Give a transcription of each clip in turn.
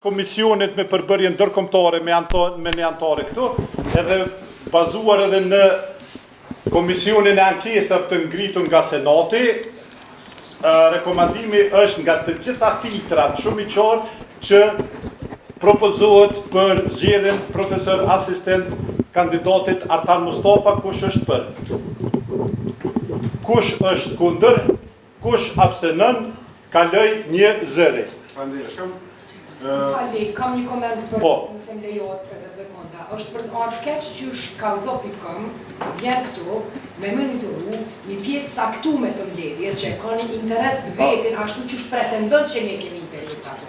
Komisionit me përbërjen ndërkombëtare me një antare këtu, edhe bazuar edhe në komisionin e ankesave të ngritur nga Senati, rekomandimi është nga të gjitha filtrat shumë i qartë që propozohet për zgjedhjen profesor asistent kandidatit Artan Mustafa, kush është për, kush është kundër, kush abstenon, kaloj një zëri. Fali, kam një koment për nëse më lejohet 30 sekonda. Është për të ardhur keq qysh kallzo.com vjen këtu me monitoru një pjesë caktuar të mbledhjes që ka një interes të vetin ashtu qysh pretendon që ne kemi interes atë.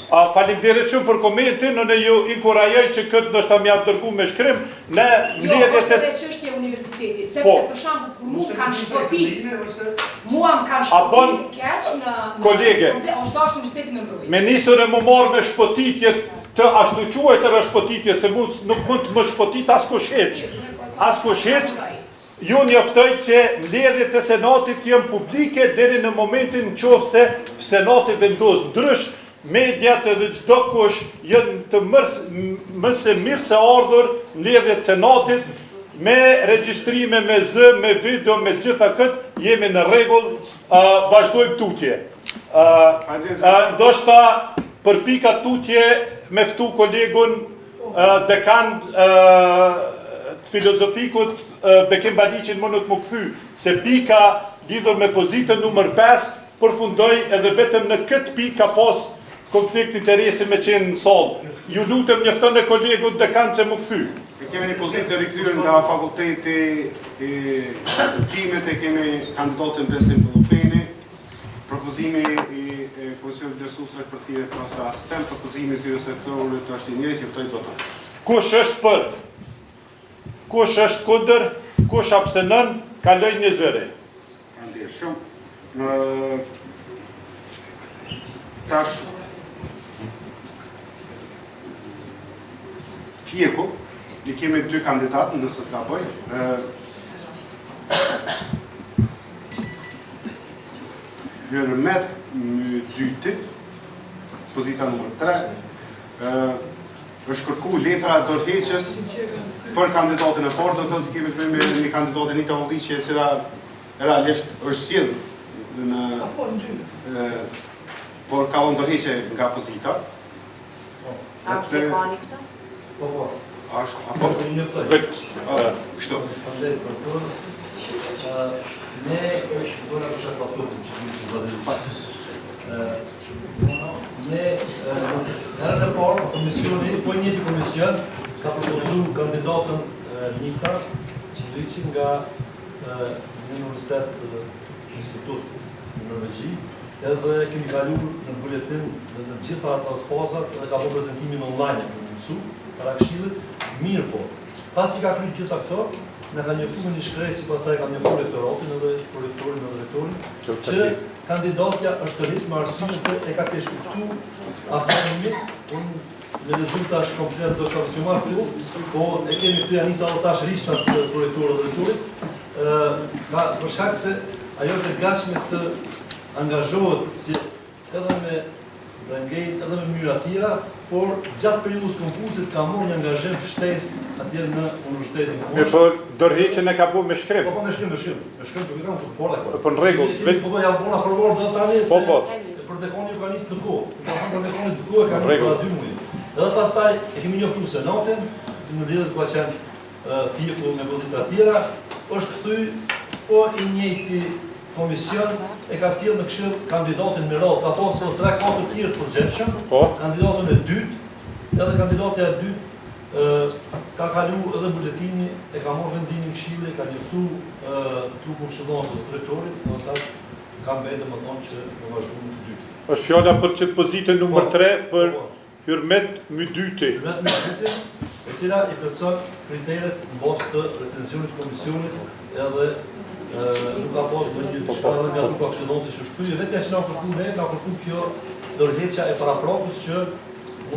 Faleminderit shumë për komentin, në ju inkurajoj që këtë do shta mjaftë dërgu me shkrim në mbledhjes Jo, është edhe çështja e universitetit, sepse për shembull kur mua kanë shpotit, mua më kanë shpotit keq në kolege. Është dashur universiteti me mbrojtje. Me nisur e më marrë me shpotitje të ashtu quajtër shpotitje, se nuk mund të më shpotit askush heq. Askush heq. Ju njoftoj që mbledhjet e Senatit janë publike deri në momentin nëse Senati vendos ndrysh. Mediat edhe çdo kush janë të më së mirë se ardhur mbledhjet Senatit me regjistrime, me zë, me video, me gjitha këtë, jemi në rregull, vazhdojmë tutje. Ndoshta për pika tutje me ftu kolegun dekan të filozofikut Bekim Baliqin më nuk më kthy, se pika lidhur me pozitën numër 5 përfundoj edhe vetëm në këtë pikë ka pas konflikt interesi me qenë në salë. Ju lutem njofton e kolegut dekan që më kthy. Kemi një pozitë të rikthyer nga fakulteti i Timit, kemi kandidatën Besim Bullopeni, propozimi i Komisionit Vlerësues për thirrje profesor asistent, propozimi i zyrës rektorit është i njëjtë, jeptoj dota. Kush është për? Kush është kundër? Kush abstenon? Kaloj një zëri. Faleminderit shumë. Tash Fjeku, ne kemi dy kandidatë, nëse s'ka bëj. Hyrmet Mydyti, pozita numër 3. Është kërku letra e dorëheqjes për kandidatin e parë, do të kemi të me një kandidatin Nita Olliqi, e cila realisht është sjell në por ka dorëheqje nga pozita. A ke pani këta? Po. Apo kështu. Faleminderit për të. Ne do na bëjmë patur që ne herën e parë komisioni, po një komision ka propozuar kandidatën Nita Olliqi nga Universitet Institut në Norvegji. Edhe kemi kaluar në buletin në gjitha ato fazat dhe ka bërë prezantimin online për mësu, para këshillit, mirë po. Pasi ka kryer gjitha këto, na ka njoftuar një shkresë, pastaj ka njoftuar rektoratin edhe prorektorin dhe drejtorin, që kandidatja është rrit me arsye se e ka kesh kuptuar afërmit, unë me rezultash komplet do të shkruaj këtu, po e kemi këtu janë nisa tash rishtas prorektorët dhe drejtorit, për shkak se ajo është e gatshme të angazhohet si edhe me brengejt, edhe me myra tjera, por gjatë periudhës konkursit ka marrë një angazhim shtesë atje në Universitetin e Moshës. Po dorëheqjen e ka bërë me shkrim. Po me shkrim që kam të porla. Po në rregull. Po jam puna forward do tani se Po. Për dekoni ka nisë në kohë. Për dekoni në kohë ka nisë para 2 muaj. Edhe pastaj e kemi njoftuar Senatin, në lidhje ku ka qenë Fjeku me pozita tjera, është kthy po i njëjti komision e ka sjellë në këshill kandidatin me radhë, ka pasur 3-4 të tjerë të përgjithshëm. Po. Kandidatën e dytë, edhe kandidatja e dytë ka kaluar edhe buletini, e ka marrë vendimin këshilli, ka njoftuar trupin këshillos të drejtorit, do të thotë ka mbetë domethënë që do vazhdojmë të dytë. Është fjala për çet pozitën numër 3 për Hyrmet Mydyti. Hyrmet Mydyti, e cila i plotson kriteret mbas të recensionit të komisionit edhe nuk ka pas në një shkallë nga trupa këshillonësi që shkryje, vetë që na kërku ne, na kërku kjo dorëheqja e paraprakës që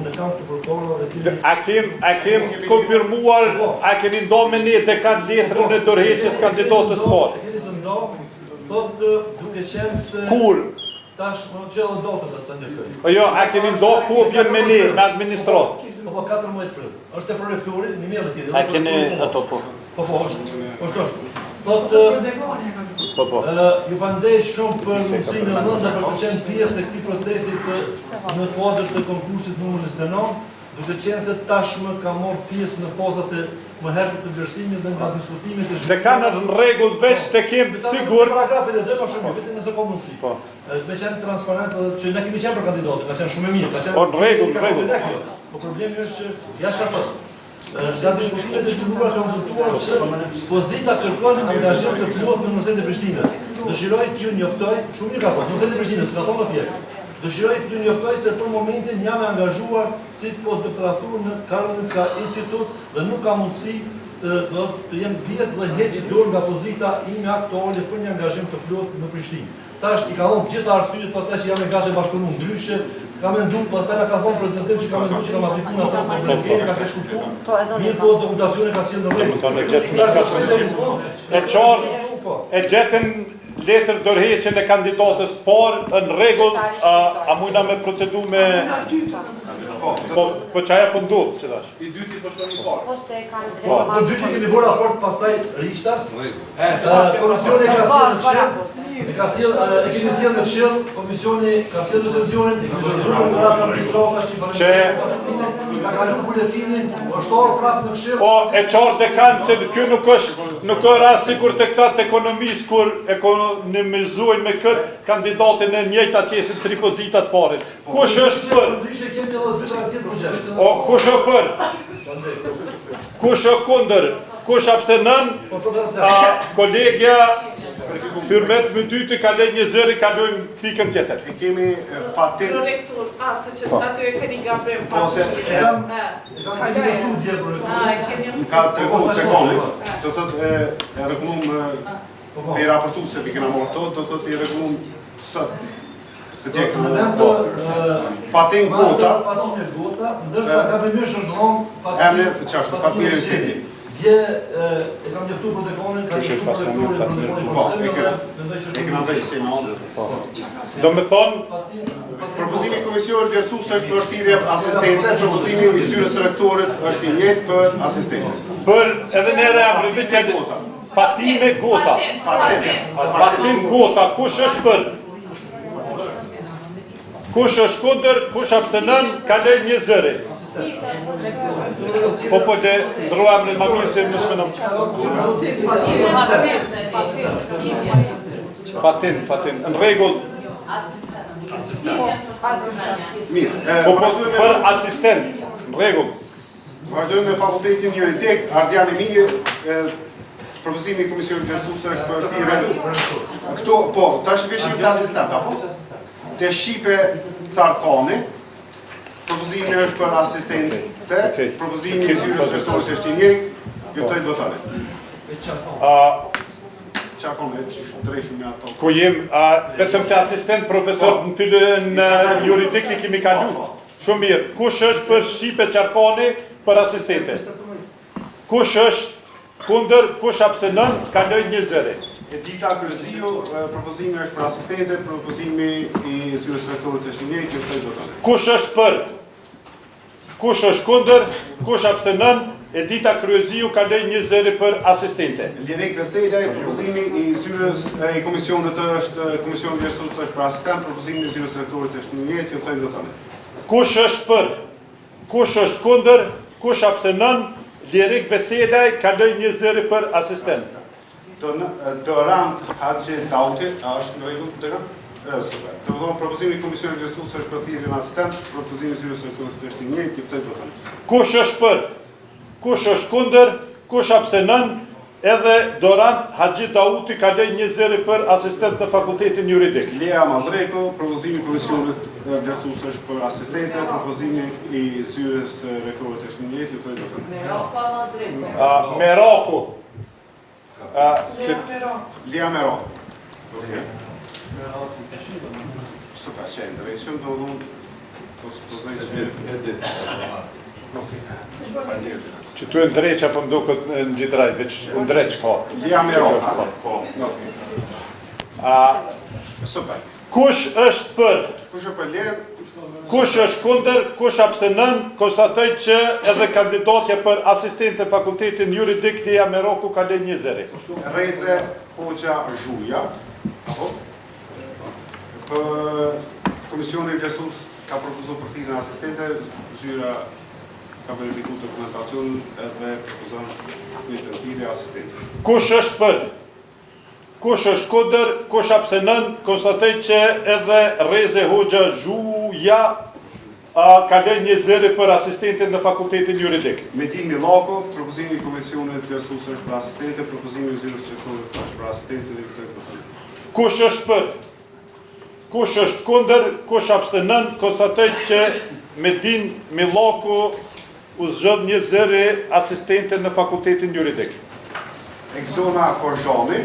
unë kam të përporë dhe A kem konfirmuar, a keni ndonë me ne dekan letrën e dorëheqjes kandidatës parë? E keni të ndonë, thotë duke qenë se... Kur? tash më që edhe dotët të njëftoj. Po jo, a keni ndo kopjen me ne, me administrat? Po 14 prill. Është e prorektorit, 1000 tjetër. A keni ato po? Po, është. Thotë, ju pandej shumë për mundësinë e zënda për të qenë pjesë e këtij procesi në kuadër të konkursit numër 29, duke qenë se tashmë ka marrë pjesë në fazat e më herët të vlerësimit dhe nga diskutimit e Dhe kanë në rregull veç të kemë sigur. Paragrafi lexoj pa shumë, vetëm nëse ka mundësi. Po. Me qenë transparent edhe që ne kemi qenë për kandidatë, ka qenë shumë e mirë, ka qenë. Po në rregull. Po problemi është që jashtë ato. Nga diskutimet e zhvilluara ka ndërtuar që pozita kërkon angazhim të plot në Universitetin e Prishtinës. Dëshiroj që ju njoftoj, shumë mirë ka thënë, Universiteti i Prishtinës, ka thonë atje. Dëshiroj që ju njoftoj se për momentin jam angazhuar si postdoktoratur në Karolinska Institut dhe nuk ka mundësi do të jem pjesë dhe heq dorë nga pozita ime aktuale për një angazhim të plot në Prishtinë. Tash i ka dhënë gjithë arsyet pastaj që jam angazhuar bashkëpunim ndryshe. Ka menduar, pastaj na ka thonë prezantim që ka menduar që kam aplikuar në atë probleme, ka kesh kuptuar. Mirë po dokumentacioni ka qenë në rregull. E gjetën letër dorëheqjen e kandidatës parë në rregull, a mujna me procedu me po çaja po ndodh që tash. I dyti po shkoni parë. Po se kanë Po, të dy kemi bërë raport pastaj Richtas. Komisioni ka sjellë në këshill, e kemi sjellë në këshill, komisioni ka sjellë decisionin, i kemi shkruar në raport administrativ që ka kaluar buletinin, është orë prapë në këshill. Po e qartë dekan se kjo nuk është rast sikur të këta të ekonomisë kur ekonomizojnë me këtë kandidatin e njëjta qesin 3 pozitat parë. Kush është për? O, kush është për? Kush është kundër? Kush abstenon? Kolegja Hyrmet më dytë kaloj një zëri, kalojmë pikën tjetër. E kemi fatin... Prorektor, se që aty e keni gabim. Po se e kam kemi dje për ka treguar sekonit. Do thotë e rregullum pe raportu se ti kena marrë to, do thotë i rregullum sot. Se ti në momento fatin gota, ndërsa ka përmirë shëndon emre çfarë papirin si. Dje e kam njoftuar protokollin, ka njoftuar protokollin e kena dhënë si në Do me thonë, propozimi i komisionit vlerësues është për thirrje asistente, propozimi i zyrës së rektorit është i njëjtë për asistente. për edhe në reabilitjet Fatime Gota. Fatim Gota, kush është për? Kush është kundër, kush abstenon, kaloj një zëri. Po le ndrua emrin më mirë se mos më nom. Fatin, në rregull. Mirë. Po për asistent, në rregull. Vazhdojmë me fakultetin juridik, Ardian Emili, propozimi i komisionit vlerësues është për thirrje. Këto, po, tash vishim të asistent apo? Te shipe Carkani. Propozimi është për asistente, propozimi i zyrës rektorit është i njëjtë, votoj votare. Carkani, drejshëm me ato. Ku jem, vetëm të asistent profesor në fillën juridik i kemi kalu. Shumë mirë, kush është për Shqipe Carkani për asistente? Kush është kundër, kush abstenon, kaloj një zëri. Edita Kryziu, propozimi është për asistente, propozimi i zyrës rektorit është i njëjtë, votoj votare. Kush është për? Kush është kundër, kush abstenon, Edita Kryeziu kaloj një zëri për asistente. Lirik Veselaj, propozimi i zyrës i komisionit është komisioni vlerësues është për asistent, propozimi i zyrës rektorit është i njëjtë, votoj votare. Kush është për? Kush është kundër, kush abstenon, Lirik Veselaj kaloj një zëri për asistent. Dorant Haxhi Dauti, a është në rregull të super. Të vëdhon propozimi i komisionit vlerësues është për thirrjen asistent, propozimi i zyrës rektorit është i njëjtë, votoj votare. Kush është për? Kush është kundër, kush abstenon, edhe Dorant Haxhi Dauti kaloj një zëri për asistent në fakultetin juridik. Lea Mazreko, propozimi i komisionit vlerësues është për asistente, propozimi i zyrës rektorit është i njëjtë, votoj votare. Meraku. Lea Mero. Super, qenë, drejtëshëm do dhënë, Që tu e ndreqa për mdo këtë në gjithraj, veç ndreq ka. Lea Mero. Super. Kush është për? Kush është për lejen? Kush është kundër? Kush abstenën? Konstatoj që edhe kandidatja për asistent të fakultetin juridik Lea Meroku ka lënë 1 zëri. Reze Hoxha Zhuja. Për Komisioni Vlerësues ka propozuar përfizën asistente, zyra ka verifikuar dokumentacionin edhe propozon një tentime asistente. Kush është për? Kush është kundër? Kush abstenën? Konstatoj që edhe Reze Hoxha Zhuja ka lënë 1 zëri për asistentin në fakultetin juridik. Metin Milako, propozimi i Komisionit Vlerësues është për asistente, propozimi i zyrës qendrore është për asistente dhe këtë. Kush është për? Kush është kundër? Kush abstenën? Konstatoj që Medin Millaku u zgjodh 1 zëri asistente në fakultetin juridik. Exona Korxhani,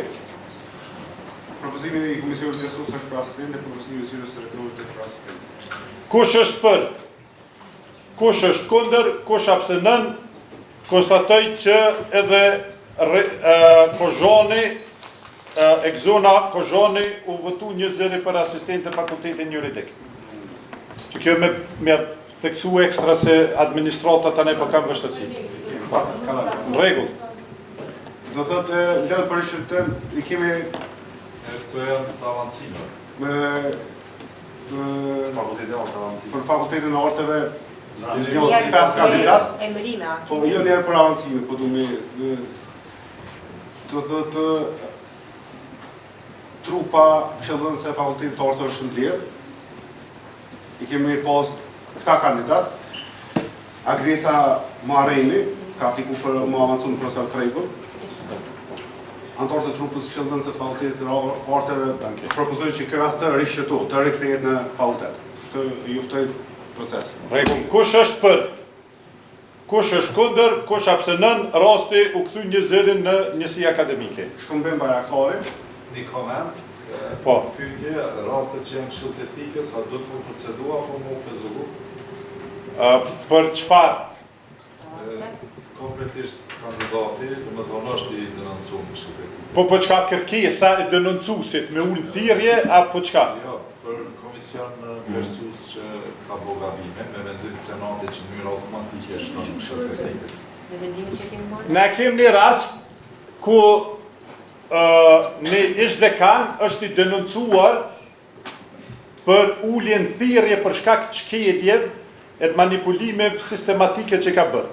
propozimi i Komisionit Vlerësues është për asistente, propozimi i zyrës qendrore është për asistente. Kush është për? Kush është kundër? Kush abstenën? Konstatoj që edhe Korxhani Exona Korxhani u votu 1 zëri për asistent të fakultetin juridik. Që kjo me theksu ekstra se administrata tani po kanë vështirësi. Në rregull. Do thotë lënë për shëtem i kemi Këto janë të avancime. Për fakultetin e arteve jo 5 kandidat. Emërime. Po jo njerë për avancime, po du me do thotë trupa këshillëdhënëse e fakultetit të arteve Shëndryer. I kemi pas këta kandidat. Agresa Marreni ka apliku për më avancu në profesor Tregull. Antarët e trupës këshillëdhënëse të fakultetit të arteve propozojnë që kjo rast të rishqetu, të rikthehet në fakultet. Kështu i juftoj proces. Rregull. Kush është për? Kush është kundër? Kush abstenën? Rasti u kthy 1 zëri në njësi akademike. Shkëmbim Bajraktari. Një koment, Po. pyetje, rastet që janë këshillt etikës, a do të më procedua apo më pezullu? Për çfarë? Konkretisht kandidati, do të thonë është i denoncuar në këshillt etikës. Po çka kërkesa e denoncuesit me ulë thirrje apo çka? Jo, për komision vlerësues që ka bo gabime, me vendim të senatit që në mënyrë automatike e shkon në këshillt etikës. Me vendimin që kemi marrë. Ne kemi një rast ku në ish dekan është i denoncuar për uljen thirrje për shkak të shkeljev e të manipulimeve sistematike që ka bërë.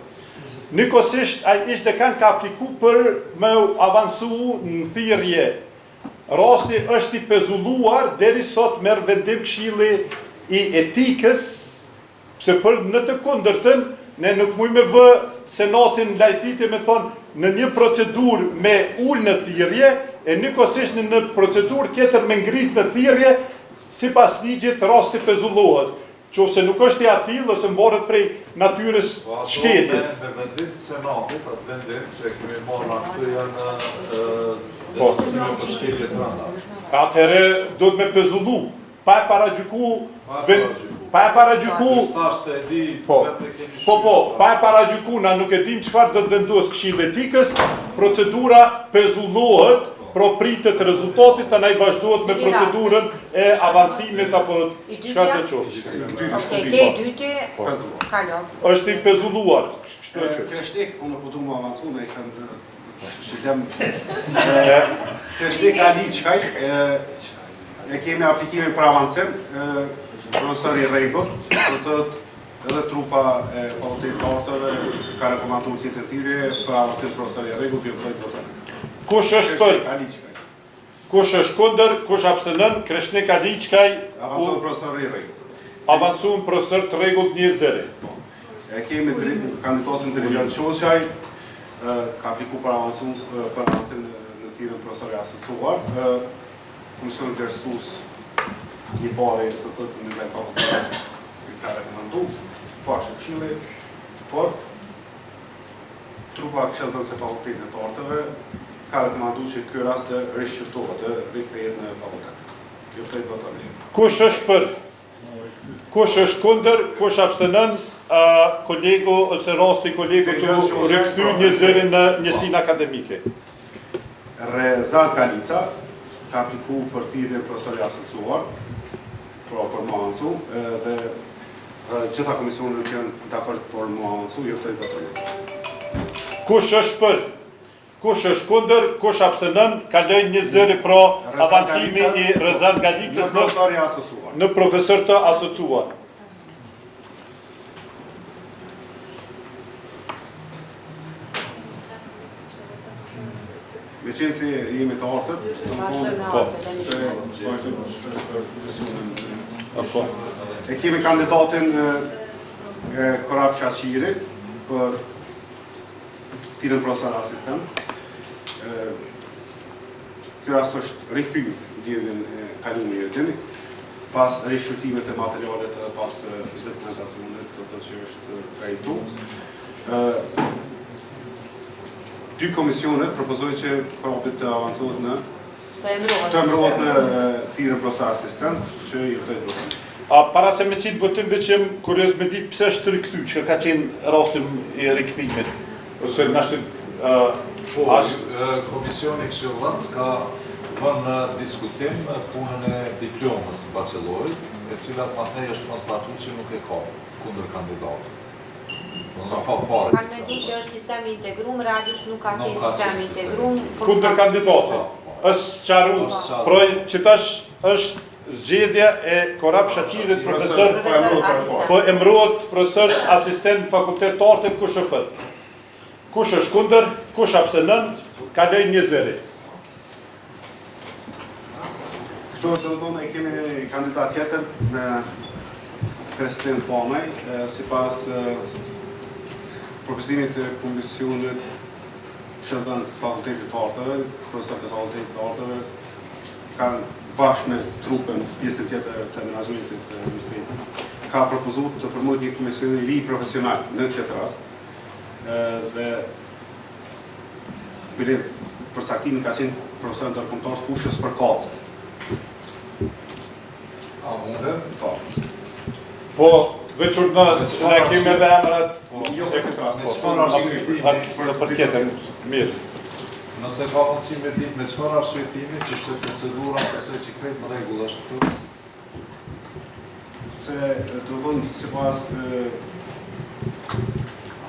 Njëkohësisht ai ish dekan ka apliku për me avansu në thirrje. Rasti është i pezulluar deri sot merr vendim Këshilli i Etikës, pse për në të kundërtën ne nuk mujmë me vë senatin lajthitje me thonë në një procedurë me ullë në thirrje, e njëkohësisht në procedurë tjetër me ngrit në thirrje, sipas ligjit rasti pezullohet. Qofse nuk është i atill ose mvaret prej natyrës shkeljes. Me vendim të senatit, atë vendim që kemi marrë aty janë Po. detyra për shkelje të rënda. Atëherë do të me pezullu, pa e paragjyku, pa e paragjyku, Tash se e di, Po. vetë e kemi po, pa e paragjyku, na nuk e dim çfarë do të vendos Këshilli i Etikës, procedura pezullohet, pro pritet rezultatit, të nej vazhdohet me procedurën e avancimit apo çka të qoftë. Okej, te i dyti, kalo. Është i pezulluar, kështu e qoftë. Kreshtik, unë po du më avancu, ne i kanë shqilem. Kreshtik Ali Qkaj, e kemi aplikimin për avancim, profesori Rregull, do të edhe trupa e fakultetit të arteve ka rekomanduar si tentire për avancim profesori Rregull, vjotoj të votën. Kush është për? Ali Qkaj. Kush është kundër? Kush abstenën? Kreshnik Ali Qkaj Avancu profesori Rregull. avancuan profesor të rregullt 1-0. E kemi kandidatin Driljan Qoqaj, ka apliku për avancim në tirën profesori asociuar. Komisioni vlerësues një pare të të në nivel fakultet i ka rekomandu, pashë Këshilli, por trupa këshillëdhënëse fakultetit të arteve ka rekomandu që ky rast të rishqyrtohet, të rikthehet në fakultet. Ju ftoj votimin. Kush është për? Kush është kundër? Kush abstenën? Kolegu ose rasti kolegu të rikthy 1-0 në njësinë akademike. Rezan Kalica ka apliku për thirrjen profesori asociuar. për mua ansu, dhe gjitha komisionet janë dakord për mua ansu, juftoj votimin. Kush është për? Kush është kundër? Kush abstenon? Kaloj një zëri pro avancimi I Rezan Galicës në profesor të asociuar. Me qenë si jemi të artët, e kemi kandidatin Korap Shaqiri për tirën profesor asistent. Kjo rast është rikthyr lidhjen e kalimit e tij, pas rishqyrtimit të materialet pas dokumentacionit të që është trajtuar. Dy komisionet propozojnë që korapit të avancohet në të emërohet në thirrën profesor asistent, që I votoj votimin. Para se me qitë votim veçim, kurios me ditë pse është rikthy, që ka qenë rastim I rikthimit. Ose Komisioni Këshillëdhënës ka vënë në diskutim punën e diplomës bachelorit, e cilat pastaj është konstatuar që nuk e ka kundër kandidatit. Kanë me du që është sistemi integrum, Radiush nuk ka qenë sistemi integrum. Kundër kandidatit. Është qaru, që tash është zgjedhja e Korap Shaqirit profesor, po emërohet profesor asistent fakultet të arteve kush është për. Kush është kundër, kush abstenon, kaloj një zëri. Këto do të thonë e kemi kandidat tjetër në Kristin Pomaj, sipas propozimit të komisionit Këshillëdhënës fakultetit të arteve, profesorët e fakultetit të arteve kanë bashkë me trupën pjesën tjetër të menaxhmentit të ministrit ka propozuar të formohet një komision I ri profesional në këtë rast. Dhe përcaktimi ka qenë profesor ndërkombëtar fushës për kacë. A mundem? Po, veçur në kemi edhe emrat Jo e këtë rast. Me çfarë arsyetimi? për tjetër, mirë. Nëse ka mundësi me ditë me çfarë arsyetimi, sepse procedura ose që krejt në rregull është këtu. Se të thonë sipas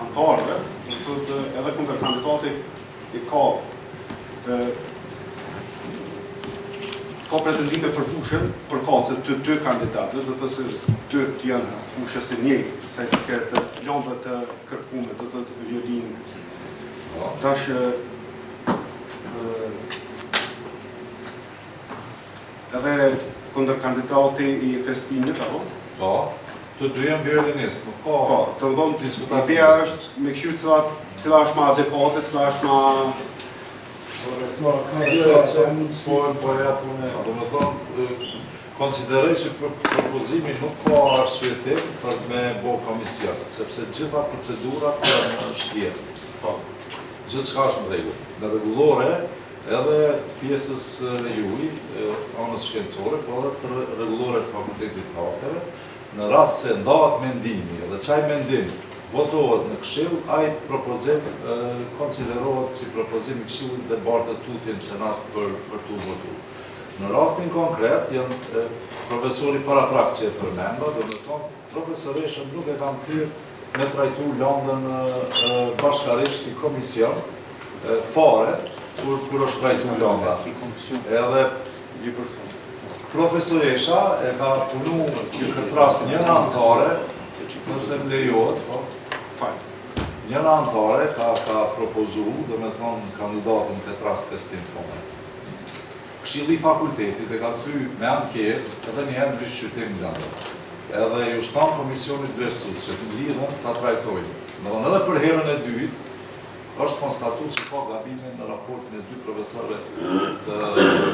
antarëve, do të thotë edhe kundër kandidatit I ka pretendime për fushën për kacë të dy kandidatëve, do të thotë se dy janë fushës së njëjtë, sa I përket lëndëve të kërkuara, do të thotë violin. Tash edhe kundër kandidati I festimit, apo? Po, të dy janë violinist, nuk ka. Po, të thonë ideja është me kështu cila është më adekvate, cila është më Po ja punë. Do të thonë, konsideroj që propozimi nuk ka arsyetim për me bo komision, sepse gjitha procedurat janë shtjera. Po, gjithçka është në rregull. Në rregullore edhe të pjesës e juaj, anës shkencore, po edhe të rregullore të fakultetit të arteve, në rast se ndahet mendimi dhe çaj mendim votohet në këshill, ai propozim konsiderohet si propozim I këshillit dhe bartet tutje në senat për tu votuar. Në rastin konkret janë profesori paraprak që e përmenda, do të thonë profesoreshën nuk e kanë thyrë me trajtu Londën bashkarisht si komision fare kur është trajtu Londra. Edhe profesoresha e ka punu këtë rast njëna antare, nëse më lejohet, njëna antare ka propozu, do me thonë kandidatën këtë rast Kristin Pomaj. Këshilli I fakultetit e ka thy me ankesë edhe njëherë në rishqyrtim gjendë. Edhe ju shtan komisionit vlerësues që të lidhen ta trajtojnë. Domethënë edhe për herën e dytë është konstatuar që ka gabime në raportin e dy profesorëve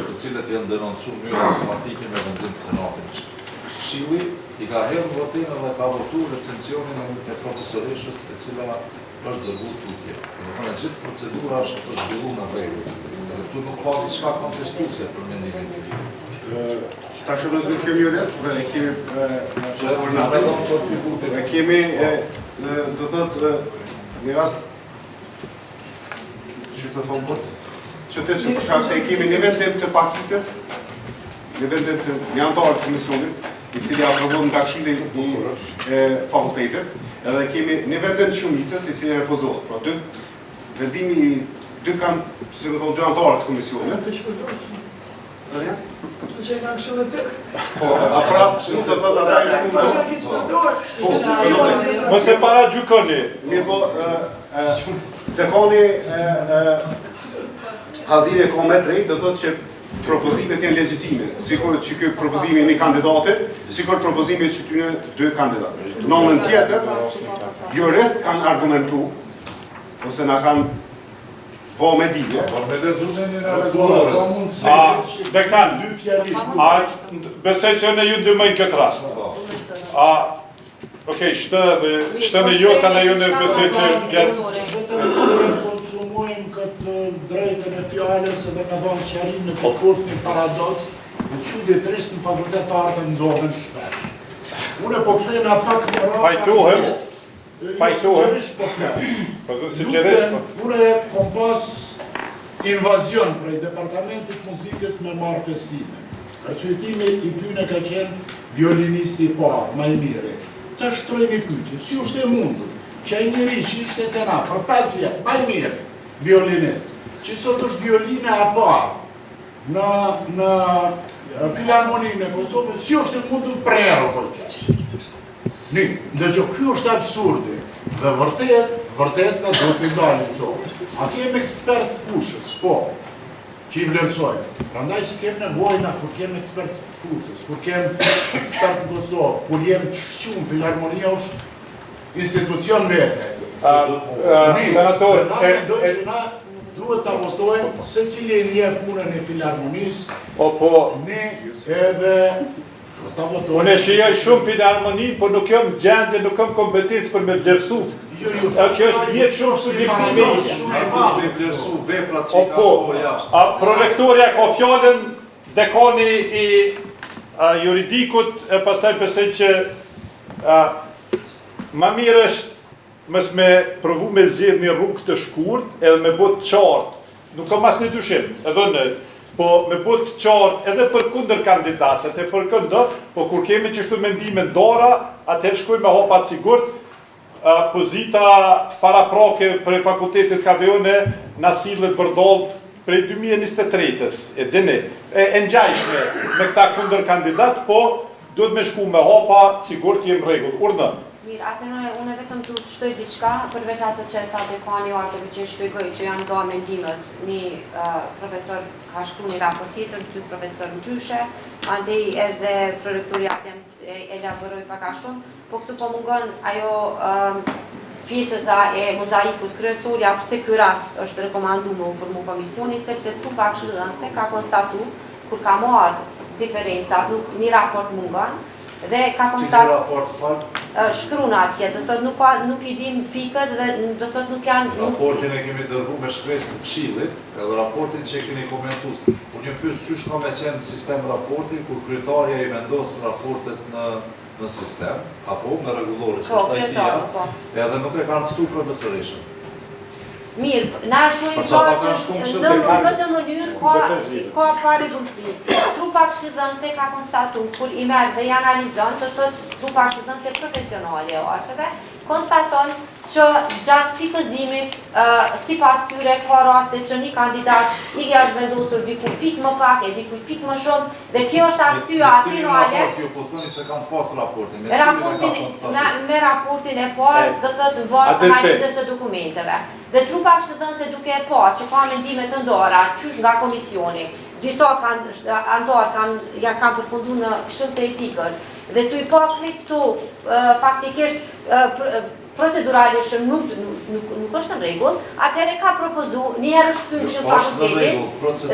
të cilët janë denoncuar në mënyrë automatike me vendim të senatit. Këshilli I ka hedhur votimin dhe ka votuar recensionin e profesoreshës e cila është dërguar tutje. Domethënë gjithë procedura është zhvilluar në rregull. Dhe këtu nuk ka diçka kontestuese për mendimin tim. Tash do të kemi jurist, e kemi do të thotë në rast që të thonë bot, që të që përshak se e kemi një vendim të pakicës, një vendim të një antarë të komisionit, i cili aprovon nga Këshilli i fakultetit, edhe kemi një vendin shumicës i cili refuzohet. Pra vendimi dy kanë, si më thonë, dy antarë të komisionit. Të shpërdojsh. Të që e kanë këshillet të Po, a prapë nuk të të Mos e para gjykoni. Mirë po, dekani Hazire ka me drejt, do thotë që propozimet janë legjitime, sikur që ky propozimi një kandidate, sikur propozimi që tyne dy kandidatë. Në anën tjetër, jurist kanë argumentu, ose na kanë po me dije. Por me lexumin e rregullores. Dekan, besoj se ne ju ndihmoj këtë rast. Okej, shtë në ju, ka në ju në besoj që konsumojmë këtë drejtën e fjallës edhe me dhonë shërim në që kush një paradoks, në çuditërisht në fakultet të artë ndohen shpesh. Une po këthejna pak më rapa... Pajtohem. Une kom pas invazion prej departamentit muzikës me marrë festime. Arsyetimi i tyne ka qenë violinisti i parë, më i miri. Të shtroj një pyetje, si është e mundur që ai njeri që ishte te na për 5 vjet, më i miri, violinist, që sot është violina e parë në Filharmoninë e Kosovës, si është e mundur prerë po kjo? Ndërgjë, kjo është absurdi dhe vërtet në duhet të dalim qovës. A kem ekspert fushës, po, që i vlerësojnë. Prandaj s'kem nevojna kur kem ekspert fushës, kur kem ekspert në Kosovë, kur jem të shqumë, Filharmonia është institucion vete. Senator, na duhet të votojnë se cili e një punën e Filharmonisë, ne edhe unë e shijoj shumë Filharmoninë, por nuk jam gjendje, nuk kam kompetencë për me vlerësu. Kjo është jetë shumë subjektime Me vlerësu veprat që ka po jashtë. Prorektoria ka fjallën, dekani i juridikut, e pastaj besoj që ma mirë është mës me provu me zgjedh një rrugë të shkurt edhe me bot qartë. Nuk kam asnjë dyshim, edhe në po me bot qartë edhe për kundër kandidatët e për këndo, po kur kemi qështu mendime ndora, atëherë shkoj me hopat sigurt, pozita paraprake për fakultetit KVN na sillet vërdollt prej 2023-ës, e dini, e ngjajshme me këta kundër kandidat, po duhet me shku me hopa, sigurt jem rregull. Urna. Mirë, atënoj, unë vetëm të shtoj diçka, përveç ato që tha dekani Artëve që shpjegoj që janë doa mendimet, një profesor ka shkru një raport tjetër, dy profesor ndryshe, andej edhe prorektoriati elaboroj pak a shumë, po këtu po mungon ajo pjesëza e mozaikut kryesorja, pse ky rast është rekomandu me u formu komisioni, sepse trupa këshillëdhënëse ka konstatu, kur ka marrë diferenca, një raport mungon, dhe ka konstatu shkrun atje, do thot nuk i dim pikët dhe do thot nuk janë... Raportin e kemi dërgu me shkresë të Këshillit, edhe raportin që e keni komentus. Unë një pyes qysh ka me qenë sistem raportin, kur kryetarja i vendos raportet në sistem, apo në rregullore që është IT-ja, edhe nuk e kanë ftu profesorishën. Mirë, na shumë në këtë mënyrë ka rregullsi. Trupa këshillëdhënëse ka konstatu, kur i merr dhe i analizon, të thotë trupa këshillëdhënëse profesionale e arteve, konstaton që gjatë pikëzimit, sipas tyre, ka raste që një kandidat i është vendosur diku pik më pak e diku pik më shumë, dhe kjo është arsyeja finale. Ju po thoni se kanë pas raportin, me raportin e parë, do thotë në bazë analizës së dokumenteve. Dhe trupa këshillëdhënëse duke e pa që ka mendime të ndara, qysh nga komisioni, disa antarë kanë përfundu në këshill të etikës, dhe tu i pa këtu faktikisht proceduralisht nuk është në rregull, atëherë ka propozu, njëherë është këtu në këshill fakultetit,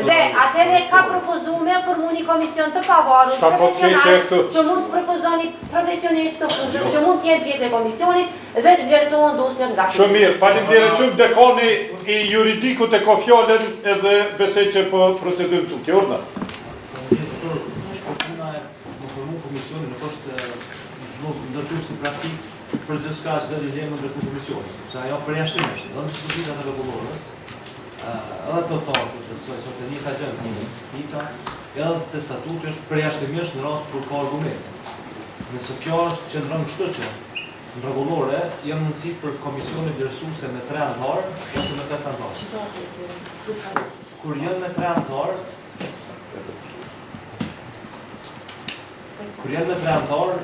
dhe atëherë ka propozu me formu një komision të pavarur, profesional, që mund të propozoni profesionist të fushës, që mund të jenë pjesë e komisionit, dhe të vlerësohen dosjet nga këtu. Shumë mirë, faleminderit shumë, dekani i juridikut e ka fjallën edhe besoj që po procedurën tu. Kjo urna. Në formu komisioni nuk është ndërtuar si praktik për gjithçka që do të jemi në ndërtuar komisioni, sepse ajo përjashtimisht, dhe në dispozitat e rregullores, edhe të tonë, që është një ka gjë, edhe të statuti është përjashtimisht në rast kur ka argumente. Nëse kjo është qëndron kështu që në rregullore janë mundësi për komisionin vlerësuese me 3 anëtar ose me 5 anëtar. Kur janë me 3 anëtar,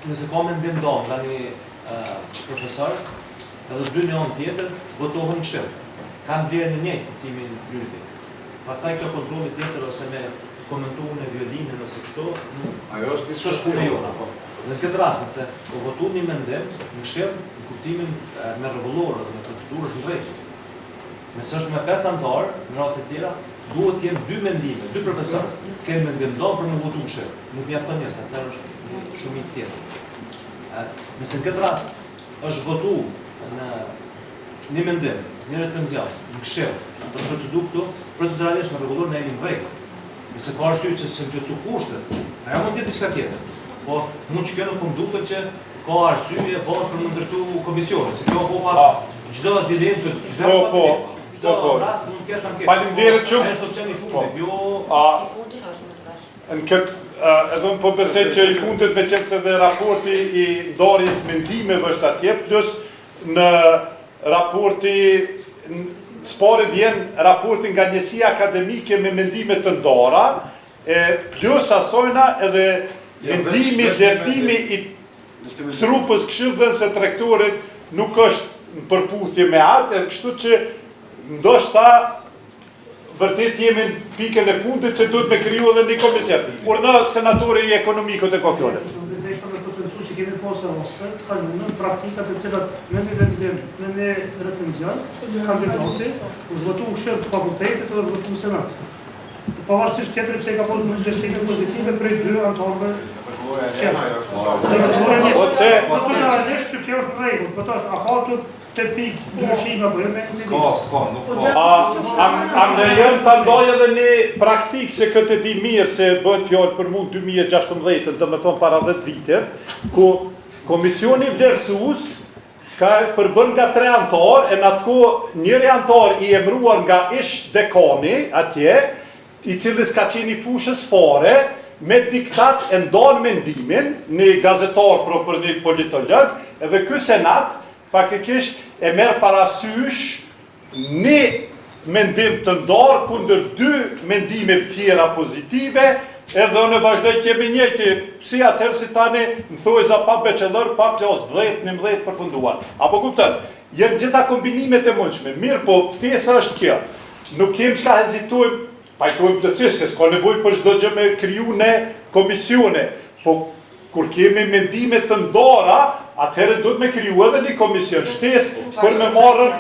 nëse ka mendim ndonjë nga një profesor, edhe 2 në anë tjetër votohen në këshill. Kanë vlerën e njëjtë kuptimin juridik. Pastaj kjo kontrolli tjetër ose me komentuar në violinën ose kështu, ajo është puna jona. Në këtë rast, nëse o votu një mendim në këshill, në kuptimin me rregullore dhe me procedurë është në rregull. Nëse është me 5 anëtar, në raste tjera, duhet të jenë 2 mendime, 2 profesorë kenë mendim ndonjë për me votu në këshill. Nuk mjafton një, se asnjëherë është shumë tjetër. Nëse në këtë rast është votu në një mendim, një recenzion, në këshill, për procedurë këtu, proceduralisht me rregullore ne jemi në rregull. Nëse ka arsye që se plotsu kushtet, ajo mund të jetë diçka tjetër. Po mund që kjo nuk më duket që ka arsye bazë për më ndërtu komisione, se kjo po çdo dilemë, çdo rast mund të ketë anketë. Faleminderit shumë. Është opsioni i fundit, jo në këtë edhe unë po besoj që i fundit me qenë se dhe raporti i ndarjes mendimeve është atje, plus në raporti spore vjen raporti nga njësia akademike me mendime të ndara, plus asojna edhe mendimi, vlerësimi i trupës këshillëdhënëse të rektorit nuk është në përputhje me atë, kështu që ndoshta vërtet jemi në pikën e fundit që duhet me kriju edhe një komision. Urna senatori i ekonomikut e ka fjalën. Që kemi posë ose kalunë praktikat e cilat në një vendim, në një recenzion, kandidati, është votu në këshill të fakultetit dhe është votu në senat. Pavarësisht tjetër pse ka posë në vlerësime pozitive prej 2 anëtarëve tjetër. Ose naturalisht që kjo është rregull, po tash a ka të pikë ndryshime apo jo me s'ka, nuk ka. am lejon ta ndaj edhe një praktikë se këtë di mirë se bëhet fjalë për mund 2016, domethënë para 10 vite, ku komisioni vlerësues ka përbën nga 3 anëtar, e në atë kohë njëri anëtar i emëruar nga ish dekani atje, i cili ka qenë i fushës fare, me diktat e ndan mendimin, një gazetar për një politolog, edhe ky senat faktikisht e merr parasysh një mendim të ndarë kundër 2 mendime tjera pozitive, edhe në vazhdoj kemi njëjti, si atëherë si tani më thuaj za pa bachelor, pa klas 10-11 përfunduar. Apo kupton? Janë gjitha kombinimet e mundshme. Mirë, po ftesa është kjo. Nuk kem çka hezitojmë, pajtojmë plotësisht se s'ka nevojë për çdo gjë me kriju në komisione, po kur kemi mendime të ndara, atëherë duhet me kriju edhe një komision shtesë për me marrën,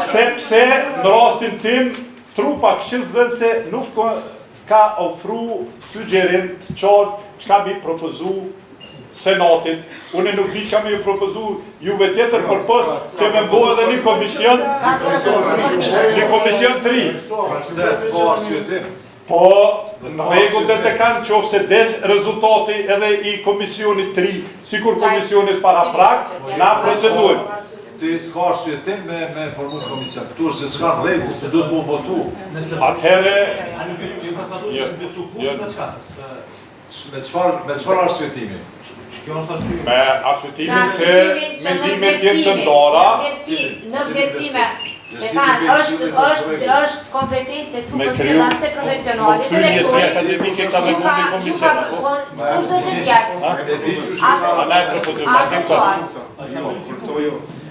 sepse në rastin tim trupa këshillëdhënëse nuk ka ofru sugjerim të qartë çka mi propozu senatit. Unë nuk di çka mi propozu juve tjetër për post që me mbo edhe një komision 3. Se s'ka arsye tim. Po, në rregull dhe të kanë qofse del rezultati edhe i komisionit 3, sikur komisionit para prak, na procedurë. Ti s'ka arsye tim me formu të komision. Këtu është gjithçka në rregull, se duhet mu votu. Atëherë, a nuk ju konstatoj që s'më vecu kushtet të çkasës. Me çfarë arsyetimi? Kjo është arsye. me arsyetimin se mendimet jenë të ndara, Në vlerësime, është kompetencë trupës qëllëse profesionale të rektorit. akademike ka me mundi komision. Kushdo që t'jetë. A na e propozim, a dim ka.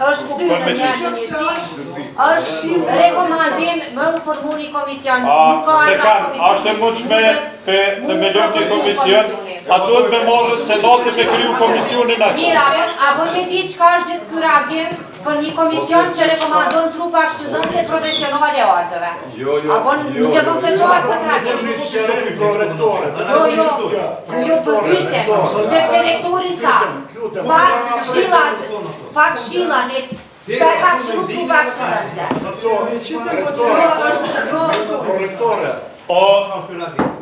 është dy në një është rekomandim më u formu një komision. Nuk ka është e mundshme pe themelon një komision, a duhet me marrë senati me kriju komisionin atë. Mira, a bën me ditë çka është gjithë ky reagim për një komision që rekomandon trupa këshillëse profesionale artëve. Jo, Nuk e bën këtë çfarë këtë reagim. Jo, për pyetje, sepse rektori tha, pak këshillat, çka ka këshillu trupa këshillëse.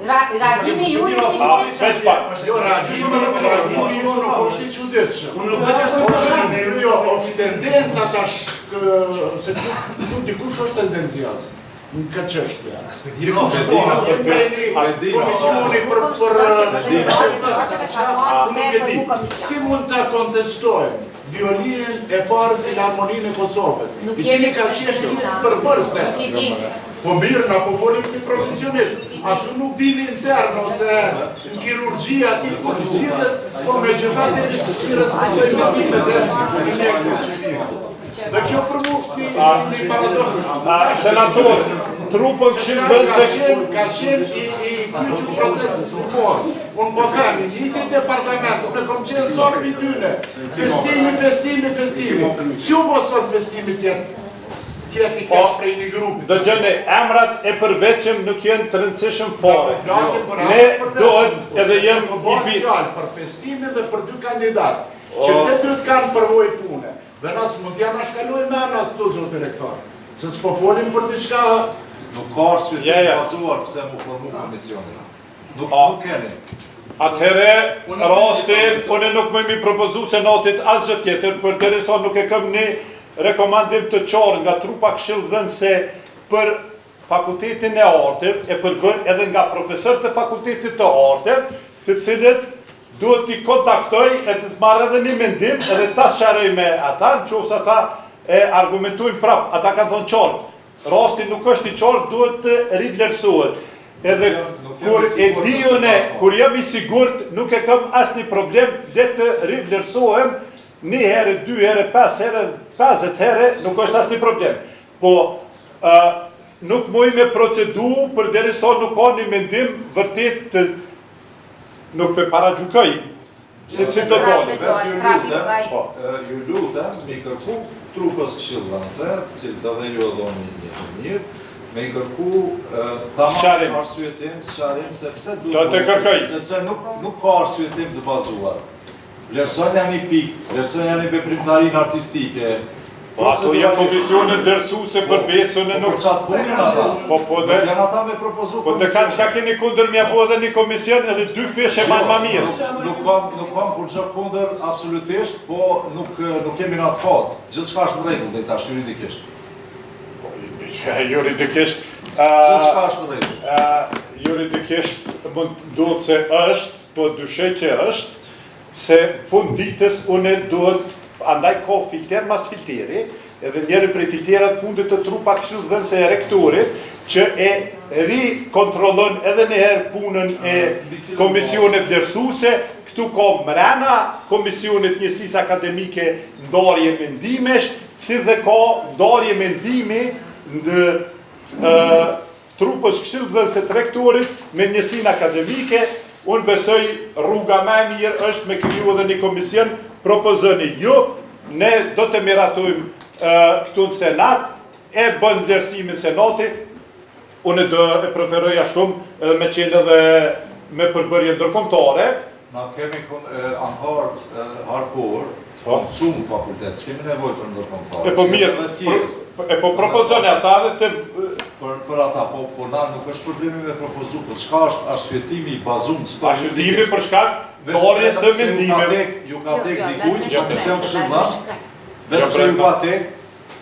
Reagimi ju është i Veç pak. Jo, reagimi nuk është i çuditshëm. Unë nuk bëj jo, është tendenca tash se tu dikush është tendencioz. në këtë çështje. Dikush po, komisioni si mund ta kontestojmë violinën e parë Filharmoninë e Kosovës, i cili ka qenë pjesë përbërëse. Po mirë, na po folim si profesionist. Asu nuk dini intern ose në kirurgji ati kur zgjidhet, po me gjithatë i respektojnë violinët e mjekëve që vijnë. Dhe kjo për mu një paradoks. Senator, trupën ka qenë i kyqu procesit si porë. Unë po themi, njëti departament, unë e kom qenë zorë për tyne. Festimi. Si u po sot festimi tjeti kesh prej një grupi? Do gjëne, emrat e përveqëm nuk jenë të rëndësishëm fore. Ne dohet edhe jem i bitë. Për festimin dhe për dy kandidat, që te dytë kanë përvoj pune. Dhe nësë mund t'ja në shkalloj me emrat të zotë rektor. Se s'po folim për t'i qka... Nuk ka arsye të bazuar pëse mu formu komisioni. Nuk keni. Atëhere, rastin, une nuk me mi propozu senatit asgjë tjetër, për derisa nuk e këm një rekomandim të qarë nga trupa këshill dhënëse për fakultetin e artëv, e përbër edhe nga profesor të fakultetit të artëv, të cilët duhet t'i kontaktoj e të marrë edhe një mendim, edhe ta sharoj me ata, në qofës ata e argumentojnë prap, ata kanë thonë qartë. Rasti nuk është i qartë, duhet të rivlerësohet. Edhe kur e dijone, kur jam i sigurt, nuk e kam asë një problem, le të rivlerësohem, një herë, 2 herë, 5 herë, 50 herë, nuk është asë një problem. Po, nuk muj me procedu, për derisa nuk ka një mendim vërtet të nuk për para gjukaj, se si të dole. Ju lutem, mi kërku trupës këshillëdhënëse, cilë të dhe ju edhoni një mirë, me i kërku tamam arsyetim, sharim, sepse nuk ka arsyetim të bazuar. Vlerëson janë i pikë, vlerëson janë i veprimtarin artistike. Ato janë komisionet dërsuse për besën e nuk... Për qatë punin ata? Po dhe... Janë ata me propozu komision. Po të ka qka keni kunder mja bo edhe një komision edhe 2 feshe manë ma mirë. Nuk kam kur gjë kunder absolutisht, po nuk kemi në atë fazë. Gjithë shka është në regull dhe i tash juridikisht. Juridikisht... Gjithë shka është në regull. Juridikisht do të se është, po dyshej që është, se fund ditës une duhet andaj ka filter mas filteri, edhe njëri prej filterat fundit të trupa këshillëdhënëse e rektorit, që e rikontrollon edhe njëherë punën e komisionet vlerësuse, këtu ka mrena komisionet njësisë akademike ndarje mendimesh, si dhe ka ndarje mendimi në trupës këshillëdhënëse të rektorit me njësinë akademike. Unë besoj rruga me mirë është me kriju edhe një komision, propozoni ju, ne do të miratojmë këtu në senat, e bën vlerësimin senatit, unë do e preferoja shumë edhe me qenë edhe me përbërje ndërkombëtare. Na kemi antar hardcore, shumë fakultet, s'kemi nevojë për ndërkombëtare. E po mirë, e po propozoni ata dhe të... Për ata, po na nuk është problemi me propozu, po qka është arsyetimi i bazum? Arsyetimi për shkak dorjes së mendimeve. Ju ka tek dikujt, komision këshillëdhënës, veç pse ju ka tek,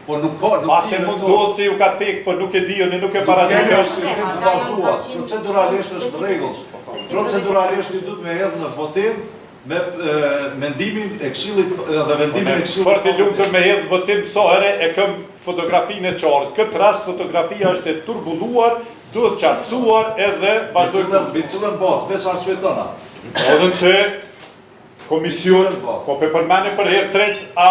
po nuk ka... Pase mund duhet se ju ka tek, po nuk e dijoni, nuk e paradikë. Kemi arsyetim të bazuar, proceduralisht është në rregull. Proceduralisht ju duhet me hedhë në votim, me mendimin e këshillit dhe vendimin e këshillit. Fort i lumtur me hedh votim sa herë e këm fotografinë e qartë. Këtë rast fotografia është e turbulluar, duhet qartësuar edhe vazhdojmë. Mbi cilën bazë, veç arsyetona. Ozën që komision, po pe përmeni për herë tret, a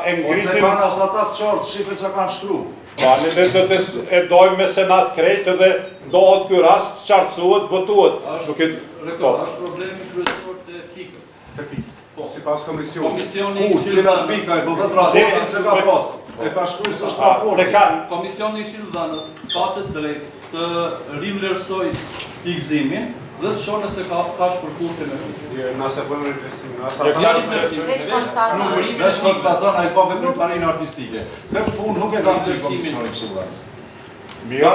e ngrisin... Ose kanë ose ata të qartë, shifre që kanë shkru. Pa, në dhe do të e dojmë me senat krejt edhe ndohet kjo rast, qartësohet, votohet. Rekord, është problemi kryesor të pikët. Të pikë. Si pas komisioni. Cilat pika e bëdhet raportin se ka pas. E ka shkruar se është raportin. Komisioni i këshillëdhënës ka të drejtë të rivlerësoj pikëzimin dhe të shohë nëse ka shpërkurte me këtë. Nëse bëjmë rivlerësim, Veç konstaton ai ka veprimtarinë artistike. Këtë punë nuk e kanë bërë komisioni i këshillëdhënës. Mirë,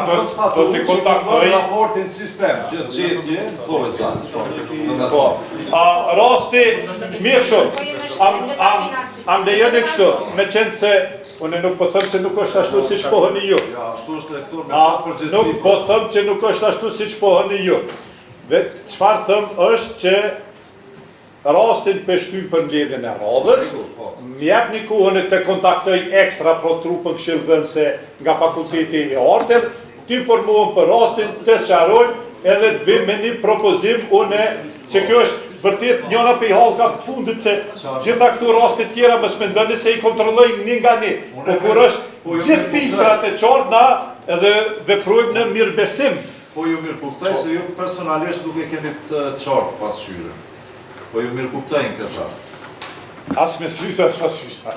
do të kontaktoj raportin sistem, që gjetje, thoi sa. Po, rasti, mirë shumë, am dhe jërë në kështu, me qenë se unë nuk po them se nuk është ashtu siç pohëni ju. Ja, ashtu është rektor me Nuk përgjithësi. po them që nuk është ashtu siç pohëni ju. Çfarë them është që rastin për shtyp për mbledhjen e radhës, m'jep një kohën të kontaktoj ekstra pro trupën këshillëdhënëse nga Fakulteti i Arteve, t'informohem për rastin, të sqarojmë edhe të vim me një propozim une që kjo është vërtet njëna për i halka këtë fundit se gjitha këtu rastet tjera më smendoni se i kontrollojnë një nga një. Po kur është gjithë filtrat e qartë na edhe veprojmë në mirëbesim. Po ju mirë kuptoj se ju personalisht nuk e keni të qartë pasqyrën. Po ju mirë kuptojnë këtë rast. As me sysa, as pas sysa.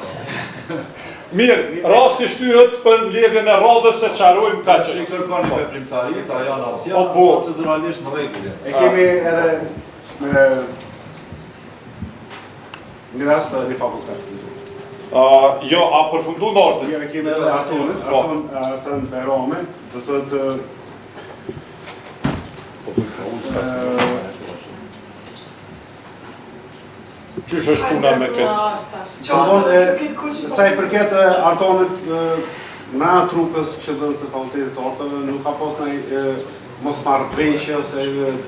Mirë, rasti shtyhet për mbledhjen e radhës se sqarojmë ka që. Që i kërkoni veprimtarit, a janë asja, Po. proceduralisht në rregull. E kemi edhe një rast të një fakultet. Jo, a përfundu në orte? Jo, e kemi edhe Arton Berome, do thotë Qysh është puna me këtë? sa i përket Artonit nga trupës këshillëdhënëse të Fakultetit të Arteve nuk ka pas ndonjë mosmarrëveshje ose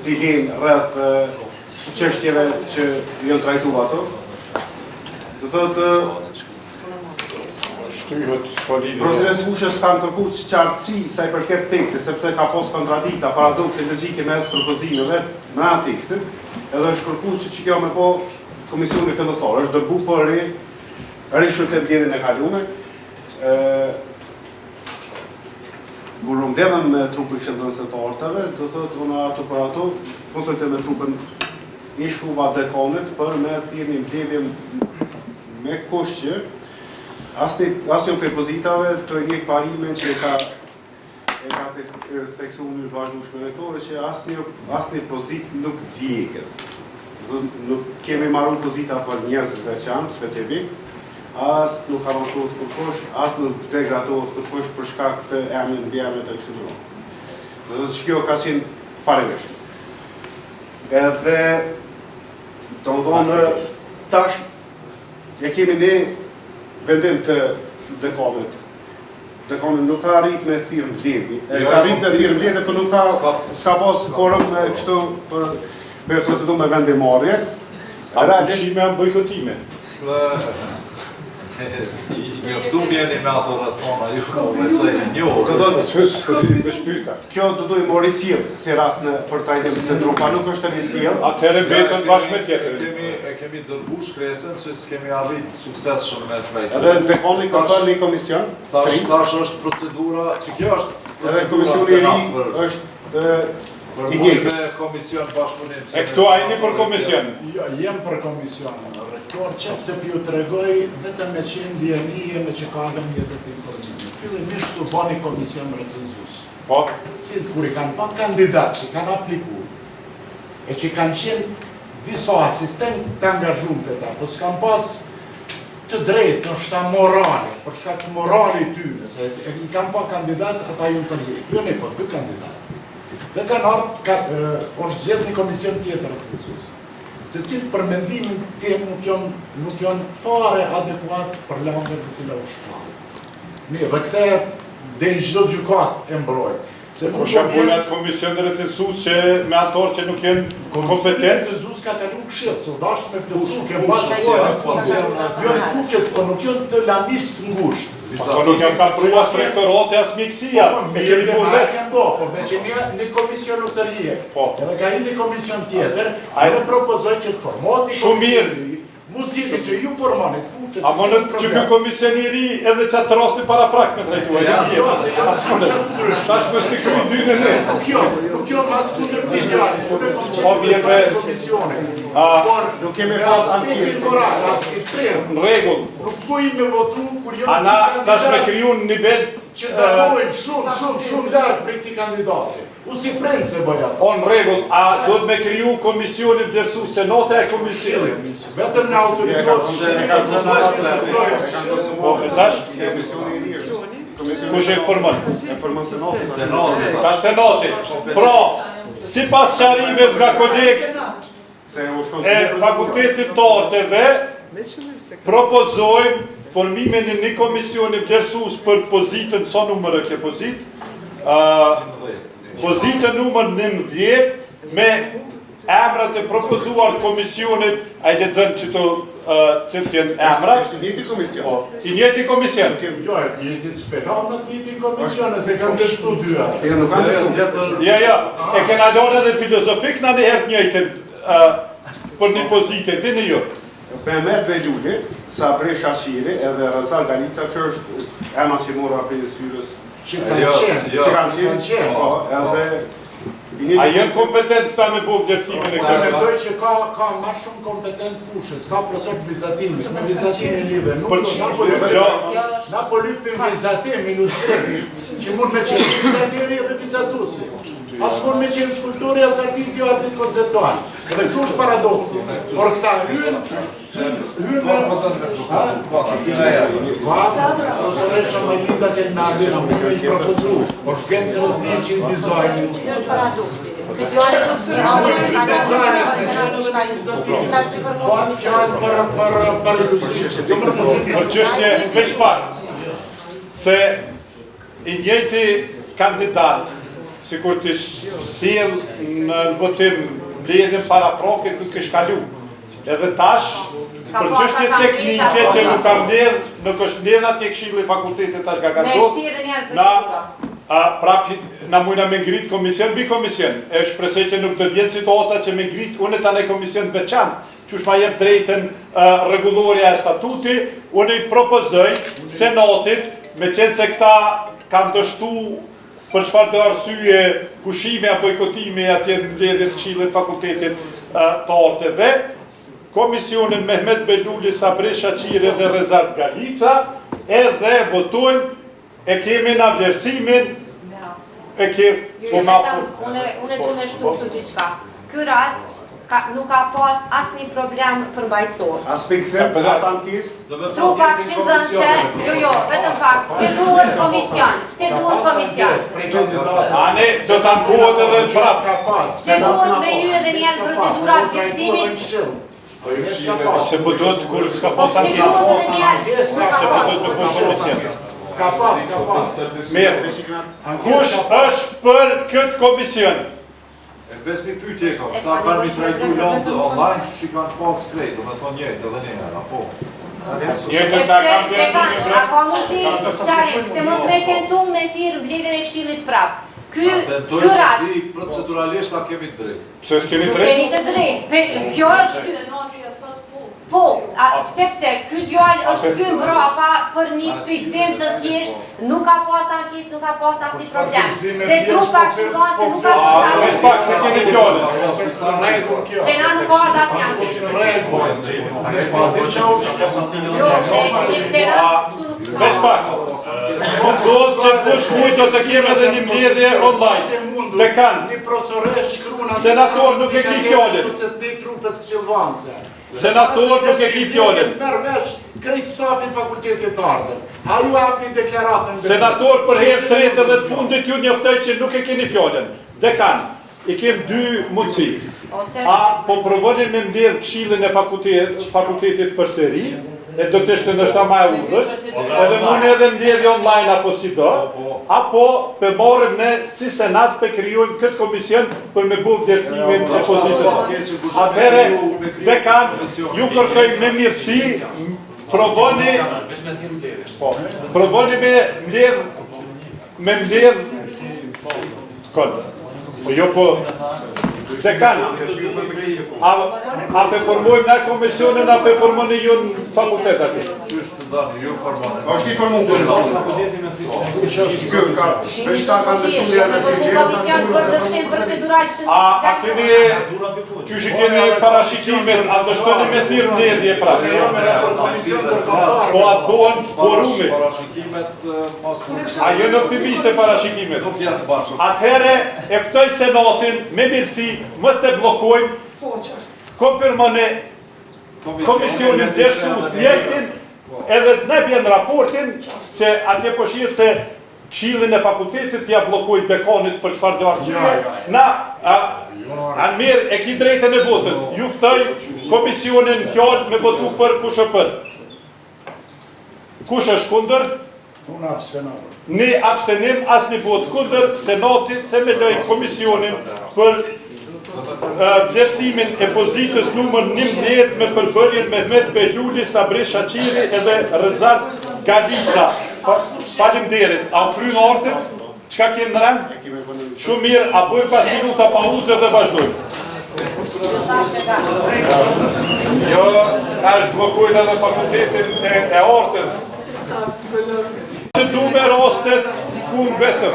dilemë rreth çështjeve që janë trajtuar ato. Do thotë shtyhet s'folini. Profesorët fushës kanë kërkuar qartësi sa i përket tekstit, sepse ka pas kontradikta, paradokse logjike mes propozimeve me tekstin, edhe është kërkuar që kjo me po Komisioni Fillestare, është dërgu për rishërtet mbledhjen e kaluar. Kur u mbledhëm me trupin këshillëdhënëse të Arteve, do thotë unë ato për ato, konsultoj me trupin i shkuva dekanit për me thirrni mbledhje me kusht që asnjë prej pozitave të njëjtë parimin që e ka theksuar në vazhdueshme rektore që asnjë pozit nuk vjeket. Nuk kemi marrë pozita për njerëz të veçantë, specifik, as nuk avancohet kërkosh, as nuk degradohet kërkosh për shkak të emrit mbiemrit të këtij rrugë. Do të thotë që kjo ka qenë parevesh. Edhe do të thonë tash ja kemi ne vendim të dekanit. Dekani nuk ka arrit me thirr mbledhje. Ka arrit me thirr mbledhje, por nuk s'ka pas korum kështu për procedurë me vendimarrje. A pushime janë bojkotime? Njoftu bjeni me ato rrethona, ju besoj e njohur. Kjo do duhet mori sjell si rast në për trajtim se trupa nuk është risjell. Atëherë betën bashkë me tjetërin. Kemi dërgu shkresën që s'kemi arrit sukses shumë me trajtim. Edhe dekani ka bërë një komision. Tash është procedura, që kjo është edhe komisioni i ri është për mujt me komision bashkëpunim. E këtu a jeni për komision? Jo, jem për komision, rektor, qëpë se pju të regoj vetëm me qenë djenije me që ka dhe mjetët informimi. Fillimisht të bani komision recenzus. Po? Cilë kur i kanë pa kandidat që kanë aplikur, e që kanë qenë disa asistent të angazhum të ta, po s'kan pas të drejtë në shta morali, për shkat morali tyne, se i kanë pa kandidat, ata ju të rjejtë. Jo ne po, 2 kandidat. Dhe kanë ardhë, është gjithë një komision tjetër recensus, të cilë për mendimin tim nuk janë fare adekuat për langën në cilë është shkallë. Mirë, dhe këte dhe në gjithë gjukat e mbroj. Kur shëmbullat komision recensus që me ator që nuk jenë kompetent? Recensus ka kalu këshilë, se u dashtë me plëcu, kemë basa janë fuqës, po nuk janë të lamist ngusht. Po nuk janë ka prua së rektorate as mjekësia. Po mirë dhe ma kemë do, po me që një komision nuk të rjek. Edhe ka një komision tjetër, a në propozoj që të formot një komision ri, muzike që ju formonit, fuqët... A më në që kë komision i ri edhe që atë rasti para prak me trajtua. Tash më shpikru i 2 në ne. Kjo mas kundër të ideali, po në komisionin. Por nuk kemi pas ankesë moral, as i trem. Regull. Nuk pojmë me votu kur jo... Ana tash me kriju në nivel... Që dërmojnë shumë lartë për këti kandidate. U si prendë se bëja. On regull, a do të me kriju komisionin vlerësu senate e komisionin? Vetëm në autorizot Kush e informon? Tash senati. Pra, si pas qarimet nga kolegët e fakultetit të Arteve, propozojmë formimin e një komisioni vlerësues për pozitën, sa numër e ke pozit? Pozitën numër 19 me emrat e propozuar të komisionit, a I lexon çto çfarë janë emrat? I njëjti komision. I njëjti komision. Jeti spelam në njëjtin komision, se kanë dështu dyja. Ja, nuk kanë dështu. Ja, e kena lënë edhe filozofik në herë të njëjtën për një pozitë, dini ju. Mehmet Beluli, Sabri Shashiri edhe Razal Galica, kjo është emra që mora për syrës. Që kanë qenë, po, edhe A jenë kompetent këta me bu vlerësimin e Unë këtë? mendoj që ka ma shumë kompetent fushës, ka profesor vizatimit, me vizatimin lidhe, nuk na politin vizatim, ilustrim, që mund me qenë vizatiri edhe vizatusi. As mund me qenë skulptori, as artisti o artit konceptual. Edhe këtu është paradoksi. Por këta hynë profesoresha Majlinda Kelnabina, mund me I propozu, por shkenë se rëzni që I dizajnit. Është paradoksi. Këtë djali të Për çështje veç pak, se I njëjti kandidat, sikur të sjell në votim mbledhjen para prokët ku ke shkalu. Edhe tash, për çështje teknike që nuk ka mbledh, nuk është mbledh atje Këshilli I Fakultetit tash ka gatuar. Na mujna me ngrit komision bi komision. E shpresoj që nuk do të jetë situata që me ngrit unë tani komision veçantë, qysh ma jep drejtën rregullorja e statuti, unë I propozoj senatit, me qenë se këta kanë dështu për çfarë do arsye pushime apo bojkotimi atje në mbledhjet të Këshillit të Fakultetit të Arteve, komisionin Mehmet Beluli, Sabri Shaqiri dhe Rezat Galica, edhe votojmë, e kemi në vlerësimin, e kemi po ma Unë du me shtu këtu diçka. Ky rast nuk ka pas asnjë problem përmbajtësor. As pikësim, as ankes. Trupa këshin dhënë se, jo, vetëm pak, se duhet komision. Ane, do të ankohet edhe prapë. Se duhet me ju edhe njerë procedura të vlerësimit. Se po do të kur s'ka pas Se duhet edhe njerë. Se po do të me po komision. Ka pas. Mirë, kush është për këtë komision? Besmi pyetje ka, ta kanë mi trajtu lëndë online që shi kanë pas krejt, do me thonë njëjtë edhe njëherë, apo? Njëtën ta kam vlerësimin bre? Apo mund si sharim, se mos me tentu me thirë mbledhjen e Këshillit prap. Ky rast. Proceduralisht ta kemi drejt. Pse s'keni drejt? Keni të drejt. Kjo është po, sepse ky djalë është ky mbrapa për një fiksim të thjesht, nuk ka pas ankesë, nuk ka pas asnjë problem. Dhe trupa këshillon se nuk ka pas. Veç pak se keni fjalën. Dhe na nuk ka asnjë ankesë. Veç pak. Mund do që kush kujt do të kemë edhe një mbledhje online. Dhe kanë. Senator nuk e ki fjalën. Senator nuk e ki fjalën. Krejt stafin fakultetit të ardhën. A ju hapni deklaratën. Senator për herë tretë dhe të fundit ju njoftoj që nuk e keni fjalën. Dhe kanë. I kem dy mundësi. A po provoni me mbledh Këshillin e fakultetit përsëri, e do të ishte ndoshta më e udhës, edhe mund edhe mbledhje online apo si do, apo pe marrim ne si senat pe krijojmë këtë komision për me bëu vlerësimin e pozitës. Atëherë dekan ju kërkoj me mirësi, provoni me mbledh kon. Po jo po dekan, a pe formojmë na komisionin, a pe formoni ju në fakultet ati? Qështë të dani, ju formoni. Është I formuar. Veç ta kanë dështu një me Komision për dështim procedural. A keni, qështë keni parashikimet, a dështoni me thirë mbledhje pra? Po atë dohen forumi. Parashikimet mas nuk A jënë optimiste parashikimet? nuk janë bashkë. Atëhere eftoj senatin me mirësi, mos të blokojmë, konfirmoni komisionin vlerësues njëjtin, edhe të ne bjen raportin që atje po shihet se Këshillin e fakultetit ja bllokoi dekanit për çfarë do arsye. Na anë mirë e ki drejtën e votës. Ju ftoj komisionin fjalë me votu për kush e për. Kush është kundër? Unë abstenoj. Ne abstenim, as një vot kundër, Senati themeloj komisionin për vlerësimin e pozitës numër 11 me përbërjen Mehmet Behluli, Sabri Shaqiri edhe Rëzat Galica. Faleminderit. A u kryen ortet? Çka kemi në rend? Shumë mirë, a bëjmë 5 minuta pauze dhe vazhdojmë. Jo, është blokojnë edhe fakultetin e ortet. Se du me rastet ku më betëm.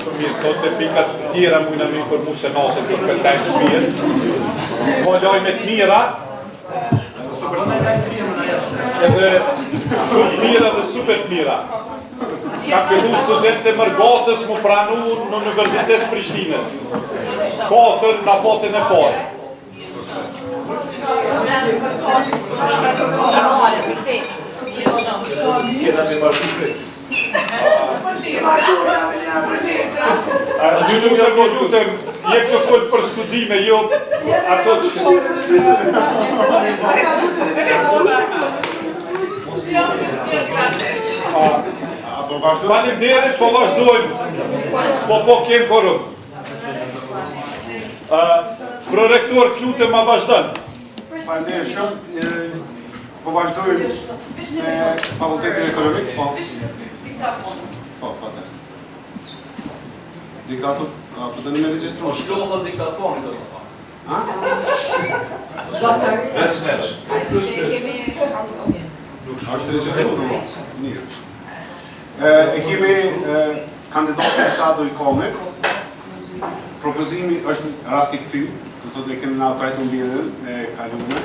Shumë mirë, to të pikat tjera mujna me informu Senatin për këtë tajmë të mirë. Ko lojmet mira, edhe shumë mira dhe super mira. Ka fillu studente mërgatës më pranu në Universitet Prishtinës. 4 në fatin e parë. Kena me martu kretë. Lutëm, jep të folë për studime, jo ato që... Faleminderit, po vazhdojmë. Po kemë korëm. Prorektor Klute ma vazhdojnë. Faleminderit shumë. Po vazhdojmë me fakultetin ekonomik. Po, diktator, po do në me registru. Po shkruo dhe diktafonit do të fa. Ha? Besmesh. Është registru? Mirë. E kemi kandidatin Sado Ikome. Propozimi është rasti këty, do të dhe kemi nga trajtu mbirën e kalume.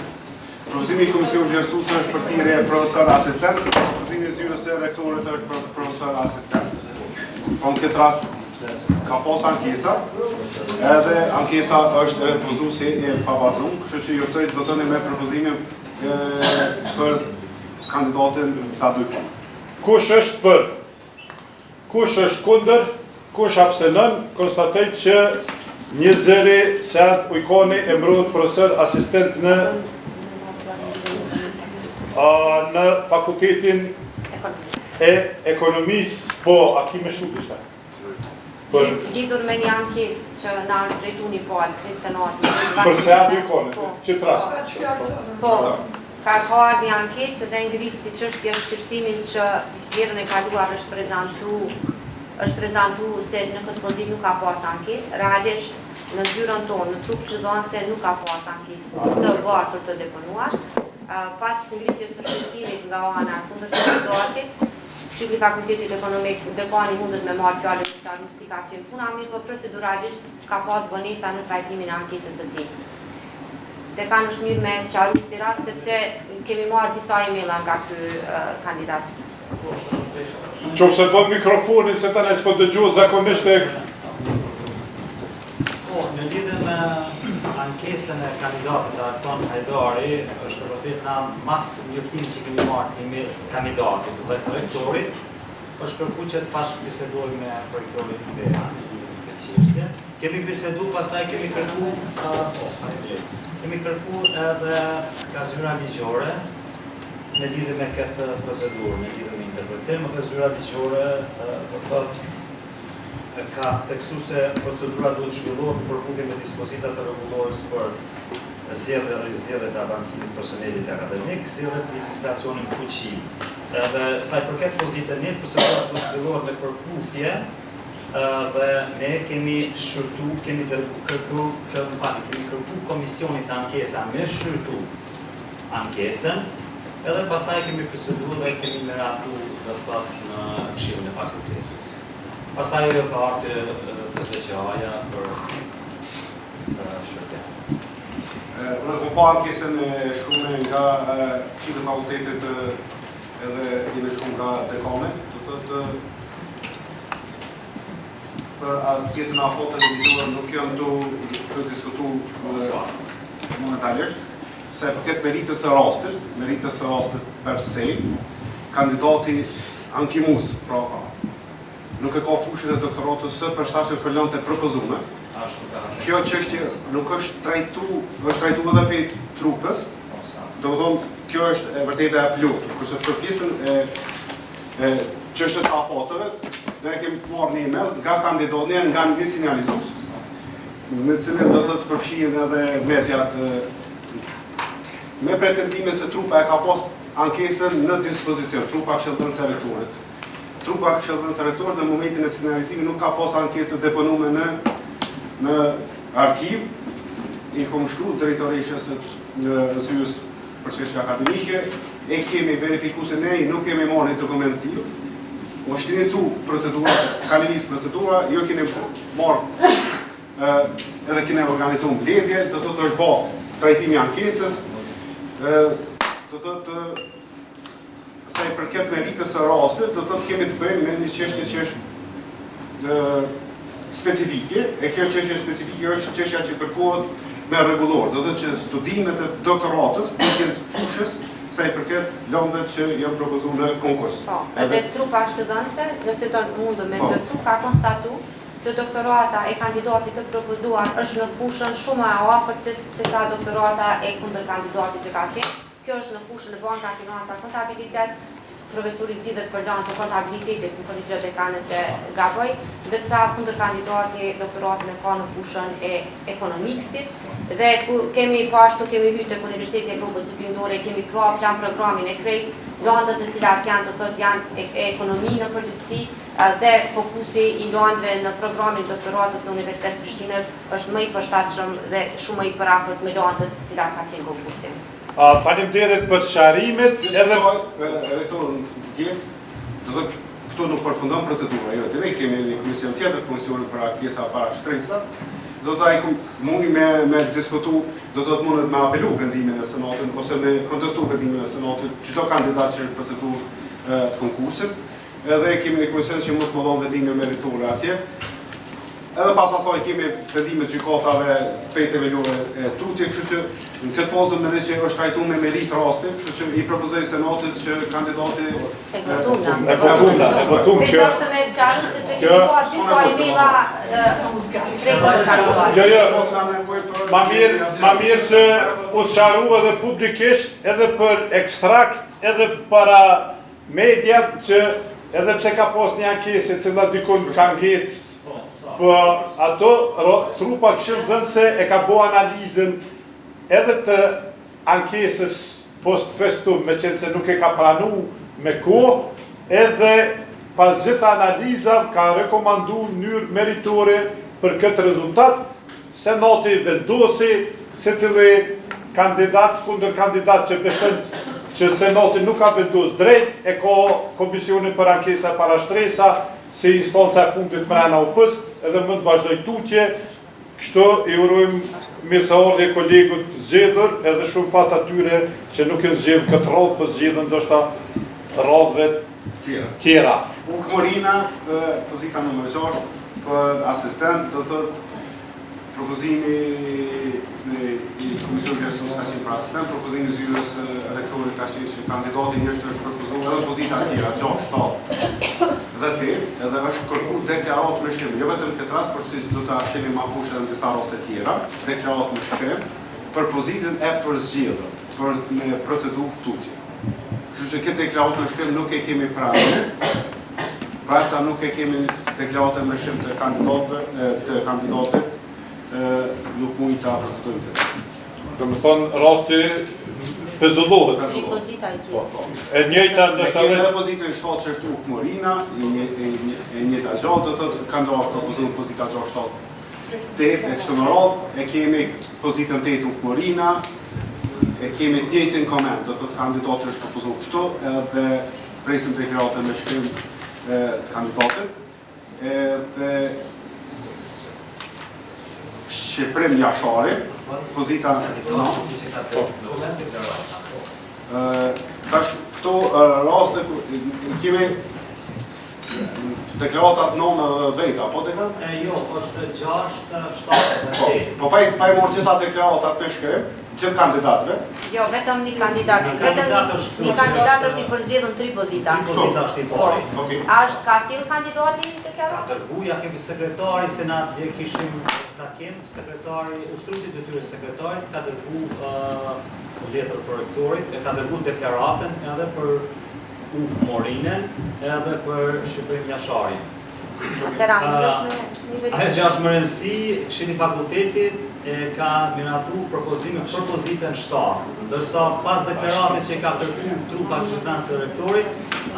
Propozimi i Komisionit Gjerësuese është për thirrje profesor asistent, propozimi i zyrës së rektorit është për profesor asistent. Po në këtë rast ka pas ankesa, edhe ankesa është refuzuesi e pabazum, kështu që ju ftoj të votoni me propozimin për kandidatin Sado Ikome. Kush është për? Kush është kundër? Kush abstenon? Konstatoj që një zëri Sado Ikome e mbrohet profesor asistent në fakultetin e ekonomisë, po, a ki me shumë ishta? Lidhur me një ankesë që na është drejtu një po atë këtë senatë. Për Sado Ikome, që të rast? Po, ka ardhur një ankesë dhe ngritë si çështje shqipsimin që herën e kaluar është prezentu se në këtë pozit nuk ka pas ankesë, realisht në zyrën tonë, në trup që donë se nuk ka pas ankesë të bartë të deponuar. Pas ngritjes së shqetësimit nga ana kundër kandidatit, Shqipëri i Fakultetit Ekonomik, dekani mundet me marrë fjalën se nuk si ka qenë puna mirë, por proceduralisht ka pas vonesa në trajtimin e ankesës së tij. Dekani është mirë me sqaruar si rast sepse kemi marrë disa emaila nga ky kandidat. Qofse do mikrofonin se tani s'po dëgjohet zakonisht e... Në lidhje me ankesën e kandidatit Arton Hajdari, është vërtet na mas njoftim që kemi marrë me kandidatit dhe rektorit, është kërkuar që të bashkëbisedojmë me rektorin Bea në këtë çështje. Kemi bisedu, pastaj kemi kërkuar edhe nga zyra ligjore në lidhje me këtë procedurë, në lidhje me interpretim, dhe zyra ligjore ka theksu se procedura duhet zhvillohet në përputhje me dispozitat të rregullores për zgjedhjet e avancimit personelit akademik, si edhe legjislacionin fuqi. Dhe sa i përket pozitës ne, procedura duhet zhvillohet me përputhje dhe ne kemi kërku komisionit të ankesa me shërtu ankesën, edhe pastaj kemi proceduar dhe kemi meratu dhe në Këshillin e Fakultetit. Pastaj ajo ka ardhur PSQA-ja për shërtim. Unë po ankesën e shkruar nga Këshilli i Fakultetit edhe jemi shkruar nga dekani, do thotë për ankesën e afotën e ligjore nuk janë të diskutuar momentalisht, se përket meritës së rastit per se, kandidati ankimues, pra nuk e ka fushën e doktoratës së përshtatshme për lëndë të propozume. Kjo çështje nuk është trajtuar edhe për trupës. Domethënë, kjo është e vërtetë e plotë. Kurse për pjesën e çështës së afateve, ne kemi marrë një email nga kandidatë, nga një sinjalizues, në cilën do të përfshihen edhe mediat me pretendime se trupa e ka pas ankesën në dispozicion, trupa këshillëdhënëse rektorit. Trupa këshillëdhënëse rektorit në momentin e sinjalizimit nuk ka pas ankesë të deponuar në arkiv. I kom shkruar drejtoreshës në zyres për çështje akademike, e kemi verifikuar se ne nuk kemi marrë një dokument të tillë. U është inicu procedura, ka nivis procedura, jo keni marrë edhe kene organizuar mbledhje, do të është bë trajtimi i ankesës, do të sa i përket meritës së rastit, do të kemi të bëjmë me një çështje që është specifike, e kjo çështje specifike është çështja që kërkohet me rregullor, do të thotë që studimet e doktoratës do të jenë të fushës sa i përket lëndëve që janë propozuar në konkurs. Po, edhe trupa këshillëdhënëse, nëse do mundë me plotsu, ka konstatu që doktorata e kandidatit të propozuar është në fushën shumë e afërt se sa doktorata e kundër kandidatit që ka qenë. Kjo është në fushën e banka, financa, kontabilitet, profesori zgjidhet për lanë të kontabilitetit, më korrigjoj dhe ka nëse gaboj, ndërsa kundër kandidati doktoratin e ka në fushën e ekonomiksit, dhe kemi pashtu kemi hyrë tek Universiteti e Grupës Superiore, kemi plan programin e krejt, landët të cilat janë të thotë janë ekonomi në përgjithësi, dhe fokusi i landëve në programin doktoratës në Universitet Prishtinës është më i përshtatshëm dhe shumë më i përafërt me landët të cilat ka qenë konkursi. Faleminderit për sqarimet. Edhe rektor Gjes, do të këtu nuk përfundon procedura, jo, të kemi një komision tjetër, komisionin për ankesa para shtresa. Do të ai mundi me diskutu, do të mundet me apelu vendimin e senatit ose me kontestu vendimin e senatit çdo kandidat që procedurë konkursit. Edhe kemi një komision që mund të dhon vendime meritore atje. Edhe pas asaj kemi vendimet gjykatave pejtë themelore e tutje, kështu që në këtë pozën mendoj që është trajtuar me merit rastin, kështu që i propozoj senatit që kandidati e votum që ma mirë që u sqaru edhe publikisht, edhe për ekstrakt, edhe para media që edhe pse ka pas një ankesë e cila dikon shangec, për ato trupa këshillëdhënëse e ka bo analizën edhe të ankesës post festum, me qenë se nuk e ka pranu me kohë, edhe pas gjitha analizav ka rekomandu njërë meritore për këtë rezultat, senati vendosi se cili kandidat kundër kandidat që besën që senati nuk ka vendos drejt, e ka komisionin për ankesa para shtresa, si instanca e fundit mrena UP-s, edhe më të vazhdoj tutje, kështu i urojmë mirëseardhje kolegut zgjedhur, edhe shumë fat atyre që nuk e zgjedhën këtë radhë, po zgjedhën ndoshta radhëve tjera. Ukmorina, pozita nr. 6 për asistent, do të propozimi i Komisionit Vlerësues ka qenë për asistent, propozimi i zyrës rektorit ka qenë që kandidati njështë është propozuar edhe pozita tjera, 6, 7. Dhe edhe është kërkuar deklarat me shkrim, jo vetëm këtë rast, por si do ta shihemi më poshtë edhe në disa raste tjera, deklarat me shkrim për pozitën e përzgjedhur, për me procedurë tutje. Kështu që këtë deklarat me shkrim nuk e kemi pranë. Pra sa nuk e kemi deklaratën me shkrim të kandidatit, nuk mund ta procedojmë. Do të thonë rasti pezullohet. E njëjta ndoshta edhe pozitën 7 që është ukmorina, e njëjta gjallë, do të thotë kandidat propozuar pozita 6-7 8 e kështu me radhë, e kemi pozitën 8 ukmorina, e kemi të njëjtin koment, do të thotë kandidati është propozuar kështu, edhe presim deklaratën me shkrim të kandidatit, edhe Shqiprim Jashari, pozita këto raste kemi deklaratat 9 dhe 10, apo deklar? Jo, është 6, 7 dhe 8. Po pa i morë gjitha deklaratat me shkrim, Gjithë kandidatëve? Jo, vetëm një kandidat. Vetëm një kandidat është i përzgjedhur 3 pozita. 3 pozita është i pari. Ka sill kandidati të Ka dërguja, kemi sekretari, senat, dhe kishim sekretari, ushtruesi detyrës sekretarit, ka dërgu letër për rektorit, ka dërgu deklaratën edhe për Morinën, edhe për Shqipërim Jasharin. Ajo që është më rëndësi, Këshilli i Fakultetit ka miratu propozime për pozitën 7, ndërsa pas deklaratës që ka kërku trupa konsultancë të rektorit,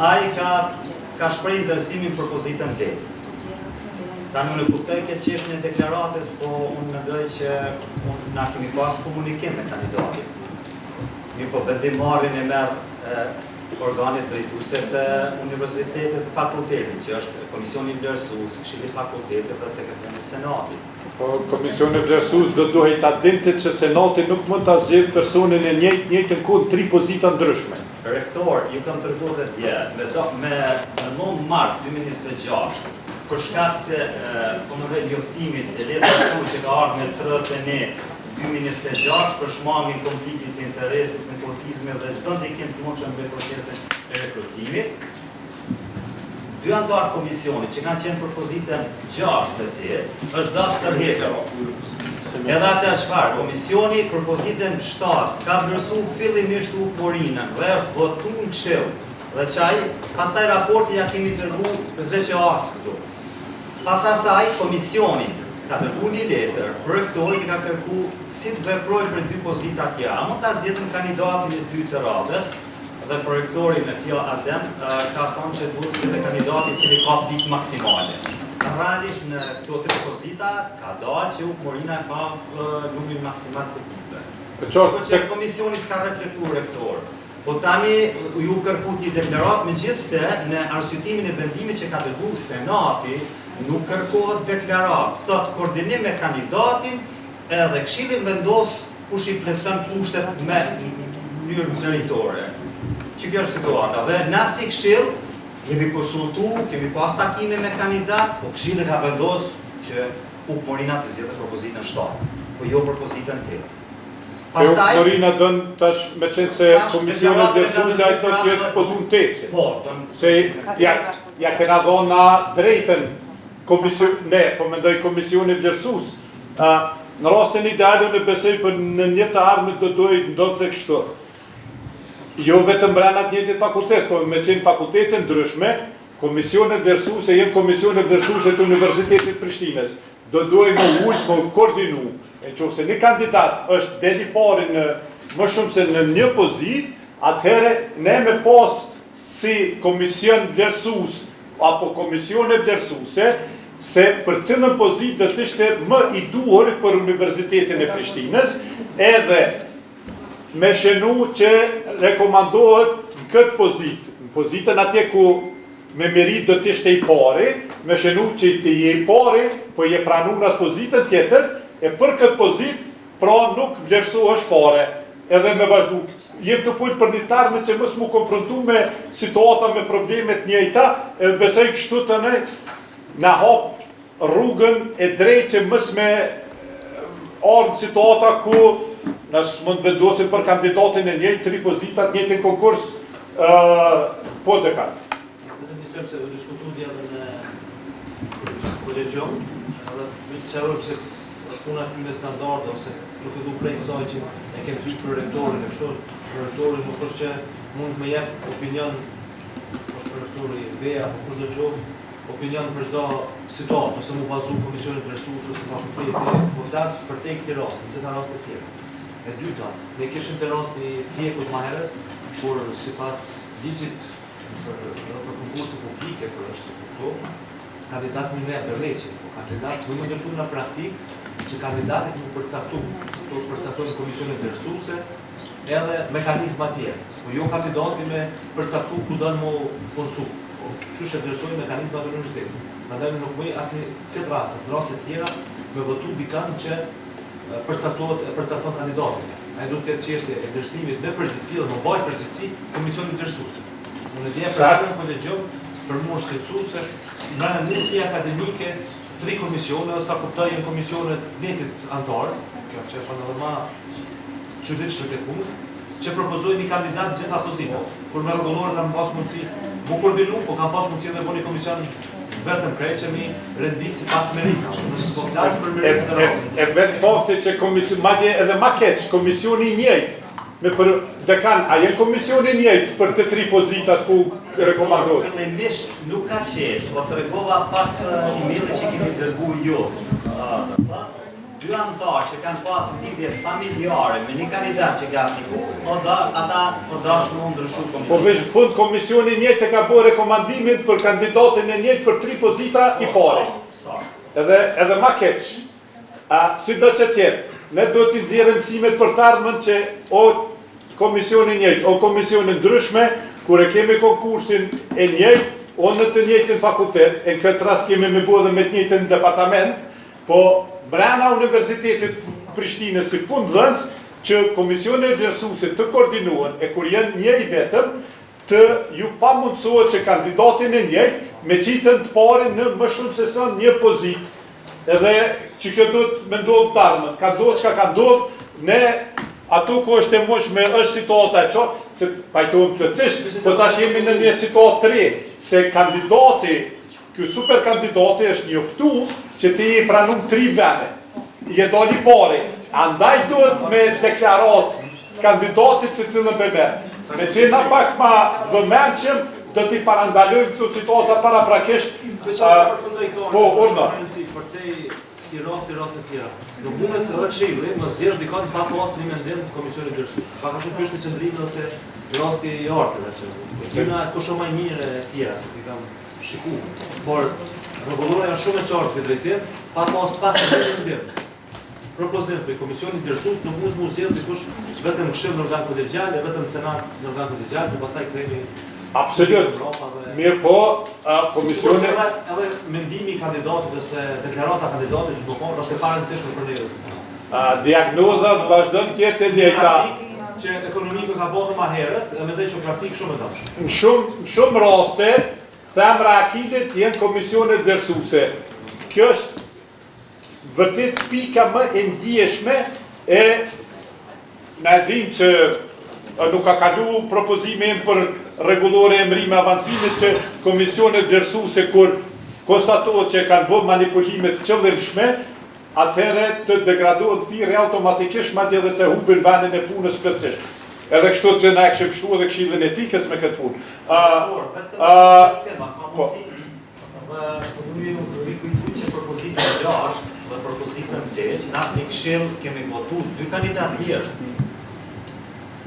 ai ka shprehë interesimin për pozitën 8. Tani unë kuptoj këtë çështjen e deklaratës, po unë mendoj që na kemi pas komunikim me kandidatin. Mi po vendimarrjen e merr organit drejtuese të universitetit të fakultetit, që është Komisioni Vlerësues, Këshilli i Fakultetit dhe tek Senati. Po Komisioni Vlerësues do duhet ta dinte që Senati nuk mund ta zgjedhë personin e njëjtën kohë 3 pozita ndryshme. Rektor, ju kam treguar dhe dje, me 9 mart 2026, për shkak të njoftimit të letrës që ka ardhur me 31 2026 për shmangin konfliktit të interesit, nepotizmi dhe çdo ndikim të mundshëm në procesin e rekrutimit. 2 antar komisioni që kanë qenë për pozitën 6 të tjerë është dashur tërhequr. Edhe atë çfarë? Komisioni për pozitën 7 ka vlerësuar fillimisht Morinën dhe është votuar në këshill. Dhe çaj, pastaj raporti ja kemi dërguar ZQA-s këtu. Pas asaj komisioni ka dërguar një letër për rektorin që ka kërkuar si të veprojë për 2 pozita tjera. A mund ta zgjedhim kandidatin e 2 të radhës dhe për rektorin me fjalë Adem ka thënë që duhet të jetë kandidati i cili ka pikë maksimale. Realisht në këto 3 pozita ka dalë që Morina ka numrin maksimal të pikëve. Po që komisioni s'ka reflektuar rektor. Po tani ju kërkuat një deklaratë, megjithëse në arsyetimin e vendimit që ka dërguar Senati nuk kërkohet deklaratë, thotë koordinim me kandidatin edhe Këshilli vendos kush i plotson kushtet me mënyrë zëritore. Që kjo është situata. Dhe na si Këshill jemi konsultuar, kemi pas takime me kandidat, po Këshilli ka vendosur që Morina të zgjedhë propozitën 7, po jo propozitën 8. Pastaj Morina don tash me qenë se komisioni vlerësuese ai thotë që po duam 8. Po, se ja kena dhënë na drejtën po mendoj komisioni vlerësues. Në rastin ideal unë besoj për në një të ardhmit do duhet ndodhte kështu. Jo vetëm brenda të njëjtit fakultet, po me qenë fakultete ndryshme, komisionet vlerësuese janë komisionet vlerësuese të Universitetit Prishtinës. Do duhet më ulë, më koordinu. Nëse një kandidat është deli pari në më shumë se në një pozitë, atëherë ne me pas si komision vlerësues apo komisione vlerësuese se për cilën pozitë do të ishte më i duhur për Universitetin e Prishtinës, edhe me shenu që rekomandohet në këtë pozitë, në pozitën atje ku me merit do të ishte i pari, me shenu që të je i pari, po je pranu në atë pozitën tjetër, e për këtë pozitë, pra nuk vlerësohesh fare, edhe me vazhdu. Jem të full për një tarme që mos mu konfrontu me situata, me problemet njëjta, e besoj kështu të ne, në hap rrugën e drejtë që mos me ardhë situata ku nësë mund vendosin për kandidatin e njëjtë, 3 pozitat, njëjtin konkurs, po dhe kanë. Vetëm nisem se u diskutu djallë në kolegjion, edhe vështë qërëm se është puna këtyre standarde, ose nuk e du prej kësaj që e kemë pyet për rektorin, e kështu, për rektorin nuk është që mund me jep opinion, është për rektori veja, apo për do gjohë, opinion për çdo situatë, ose mu bazu komisionit vlerësues ose fakulteti, po flas për tek këto raste, në gjitha rastet tjera. E dyta, ne kishim të rasti pjekut ma herët, kur sipas ligjit për konkurse publike, për është si këto, kandidat më me përveqe, po kandidat s'më ndërtu në praktik që kandidatit më përcaktu në komisionet vlerësuese edhe mekanizma tjerë. Po jo kandidati me përcaktu ku dënë më konsul. Qysh e vlerësoj mekanizmat të universitetit. Prandaj nuk bëj asnjë këtë rast, në rastet tjera me votu dikant që përcakton kandidatin. Ai duhet të ketë çështje e vlerësimit me përgjegjësi dhe më baj përgjegjësi komisionit vlerësues. Unë di për kolegjion për mua shtetësuese, në nisje akademike 3 komisione, ose kuptoj në komisionet netit antarë, kjo që e çuditshme këtë punë, që propozojnë një kandidat gjitha pozitë. Kur me rregullore kanë pas mundësi, mu koordinu, po kanë pas mundësi me bëni komision vetëm krejt që mi rendit si pas merita. Nëse s'po flasë për merita e vetë fakti që madje edhe ma keq, komisioni njëjtë, me për dekan, a jenë komisioni njëjtë për të 3 pozitat ku rekomandohet? Fillimisht nuk ka qesh, o të regova pas emaili që kemi dërgu jo. 2 antarë që kanë pas lidhje familjare me një kandidat që ka apliku, ata o dashmë ndryshu komisioni. Po veç fund komisioni njëjtë e ka bërë rekomandimin për kandidatin e njëjtë për 3 pozita i pare. Edhe ma keq. Si do që tjetë, ne do t'i nxjerrim mësimet për të ardhmen që o komisioni njëjtë, o komisioni ndryshme, kur e kemi konkursin e njëjtë, o në të njëjtin fakultet, e në këtë rast kemi me bërë dhe me të njëjtin departament, po brenda Universitetit Prishtinës si punëdhënës, që komisione vlerësuese të koordinuan, e kur jenë një i vetëm, të ju pa mundësohet që kandidatin e njëjtë me qitën të pare në më shumë se sa një pozit. Edhe që këtë do të me ndodhë të armën, ka ndodhë që ka ndodhë, ne ato ku është e moshme është situata e qartë, se pajtojmë plëtsisht, po tash jemi në një situatë të re, se kandidati, kjo super kandidati është njoftu që ti i pranum 3 vene, i e doli pare, andaj duhet me deklarat kandidatit se cilën përmer. Me qena pak ma vëmenqëm, do t'i parandalojmë këto situata para prakisht, po, urna. Për te i rast e tjera. Nuk mundet të është shilë, më zjerë dikon pa pas një mendim të komisionit dërsus. Pa ka shumë pështë të qëndrimë dhe të rasti i artëve që. Kina e kushë maj mirë e tjera, që kam shiku. Por, rregullora janë shumë e qartë për drejtim, pa pas të mendim. Propozim për komisionit dërsus nuk mund të mu zjerë dikush vetëm këshill në organ kolegjal e vetëm senat në organ kolegjal, se pastaj kthehemi. Absolut. Mirë po, komisioni... Edhe mendimi i kandidatit ose deklarata kandidatit të bëkonë është e parëndësishme për neve se senat. Diagnozat vazhdon tjetë e njëjta. Që ekonomiku ka bëhë ma herët, dhe me dhe që praktik shumë e dashë. Në shumë raste, themra akilit jenë komisionet dërsuese. Kjo është vërtet pika më e ndjeshme e në dim që nuk ka kalu propozimin për rregullore emrime avansimit që komisionet dërsuese kur konstatohet që kanë bërë manipulimet qëllimshme, atëherë të degradohet firë automatikisht madje edhe të hubin vendin e punës plotësisht. Edhe kështu që na e kishim shtuar edhe Këshillin Etikës me këtë punë. Propozita 6 dhe propozita 8, na si Këshill kemi votuar 2 kandidatë tjerë.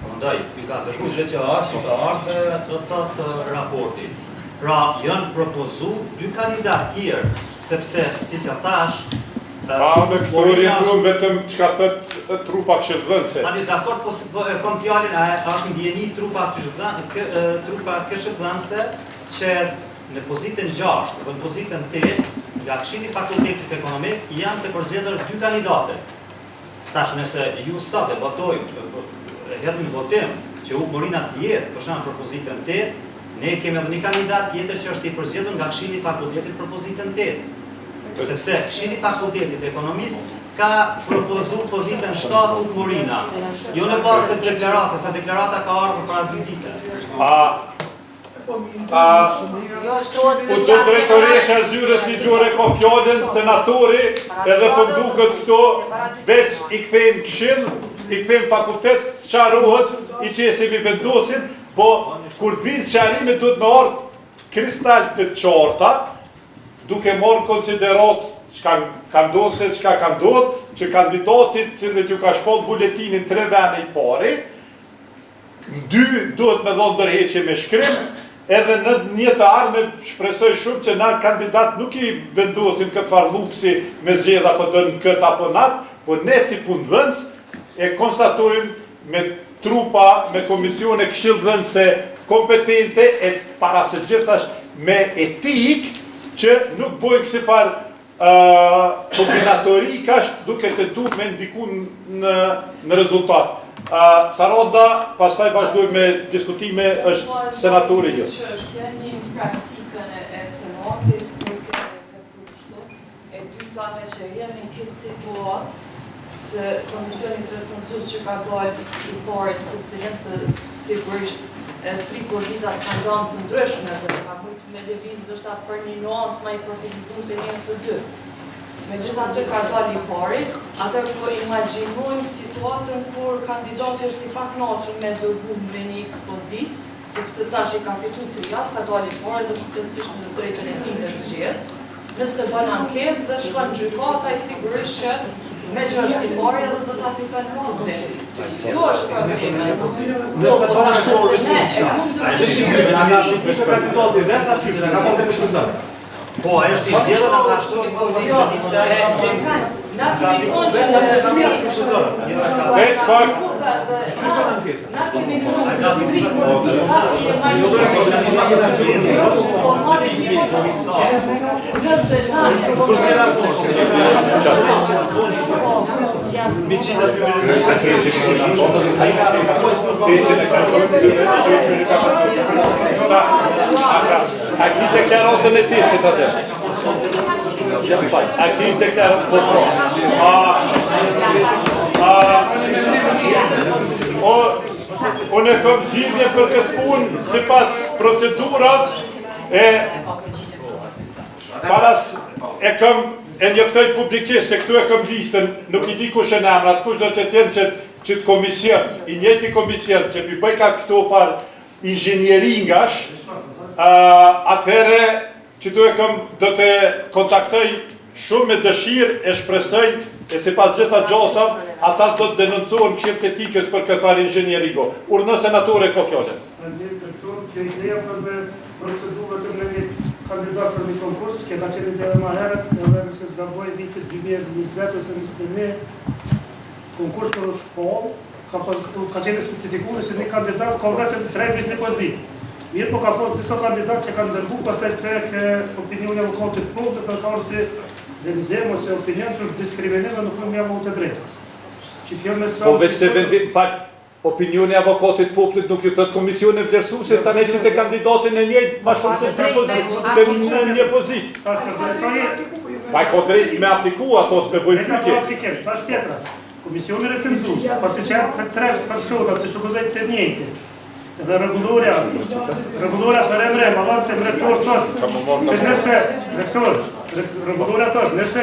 Prandaj, i ka dërguar që ka ardhur të thotë raporti. Pra, janë propozuar 2 kandidatë tjerë, sepse siç ja thash, me këto orientuar vetëm çka thot trupa këshillëdhënëse. Ani dakord, po kam fjalën, është ndjeni trupa këshillëdhënëse që në pozitën 6 dhe në pozitën 8 nga Këshilli Fakultetit Ekonomik janë të përzgjedhur 2 kandidatë. Tash nëse ju sa debatojmë hedhim votim që u morina tjetë, për shembull për pozitën 8, ne kemi edhe një kandidat tjetër që është i përzgjedhur nga Këshilli i Fakultetit për pozitën 8. Sepse Këshilli i Fakultetit Ekonomist ka propozuar pozitën 7 u morina. Jo në bazë të deklaratës, sa deklarata ka ardhur para 2 ditë. Po do drejtoresha zyrës ligjore ka fjallën, senatori, edhe për duket këto, veç i kthejmë Këshill, i kthejmë fakultet, sqarohet, i qesim i vendosin, po kur të vinë sqarimet do të me ardhë kristal të qarta, duke marrë konsiderat çka ka ndodhur se çka ka ndodhur, që kandidatit cilët ju ka shpall buletinin 3 vene i pari, 2 duhet me dhënë ndërheqje me shkrim, edhe në një të ardhme shpresoj shumë që na kandidat nuk i vendosim këtë farë luksi me zgjedh apo dënë këtë apo natë, po ne si punëdhënës e konstatojmë me trupa, me komisione këshillëdhënëse kompetente e para së gjithash me etik që nuk bojnë kësi farë kombinatorikash duke të tu me ndiku në rezultat. Saroda, pastaj vazhdoj me diskutime, është senatori jo. Që është janë një praktikën e senatit, nuk e përpushtu, e dyta me që jemi këtë situatë, të komisionit recenzues që ka dalë i parë se cilën se sigurisht 3 pozitat kanë rënë të ndryshme dhe ka mujtë me lëviz ndoshta për një nuancë më i përfizuar të një ose dy. Megjithatë ka dalë i pari, atë po imagjinojmë situatën kur kandidati është i pakënaqur me dërguar me një ekspozit, sepse tash i ka fituar 3 javë, ka dalë i pari dhe shpejtësisht në të drejtën e tij të zgjedh. Nëse bën ankesë dhe shkon në gjykatë, ai sigurisht që me që është i pari edhe do ta fiton rrostin. Kjo është problemi. Nëse bën kandidati vetë aty që ka marrë të shkëzon. Po, ajo është i zgjedhur ata ashtu një pozitë iniciale. Na kemi thonë që në të Veç pak. Na kemi thonë që 3 pozita i imagjinojmë. Po marrim një pozitë. Nëse Aqui declarou-te necessidade até. Aqui declarou-te unë kam zgjidhje për këtë punë sipas procedurave e njoftoj publikisht se këtu e kam listën, nuk i di kush e emrat, kush do të jenë që të komision, i njëjti komision që pi bëj ka këtu far inxhinieringash, atëherë që tu e kam do të kontaktoj shumë me dëshirë e shpresoj e si pas gjitha gjosav, ata do të denoncohen këshillit etikës për këtë far inxhinieringo. Urdhë senatore ka fjalën. Kjo ideja për procedurë të një kandidat për një konkurs, që ka qenë ideja më herët, edhe nëse zgaboj vitit 2020 ose 2021, konkurs për shkollë, ka qenë specifikuar se një kandidat ka vetëm 3 një pozitë. Mirë po ka posë disa kandidat që kanë dërgu, pastaj tek opinioni avokatit publik, dhe ka orë vendim ose opinion që është diskriminim dhe nuk më jam të drejtë. Po veç se vendim, opinioni avokatit publik nuk ju thëtë komisione vlerësuese, tani që të kandidatin e njëjtë ma shumë se 2 pozitë, se në një pozitë. Ta është përdresoni... Pa i ka drejtë me apliku ato s'me bëjnë pyetje. Ta është tjetra. Komisioni recenzues, pasi që janë të 3 persona të supozojnë të njëjtë, dhe rregullora për emre, se rektor thotë, që nëse rregullora thotë, nëse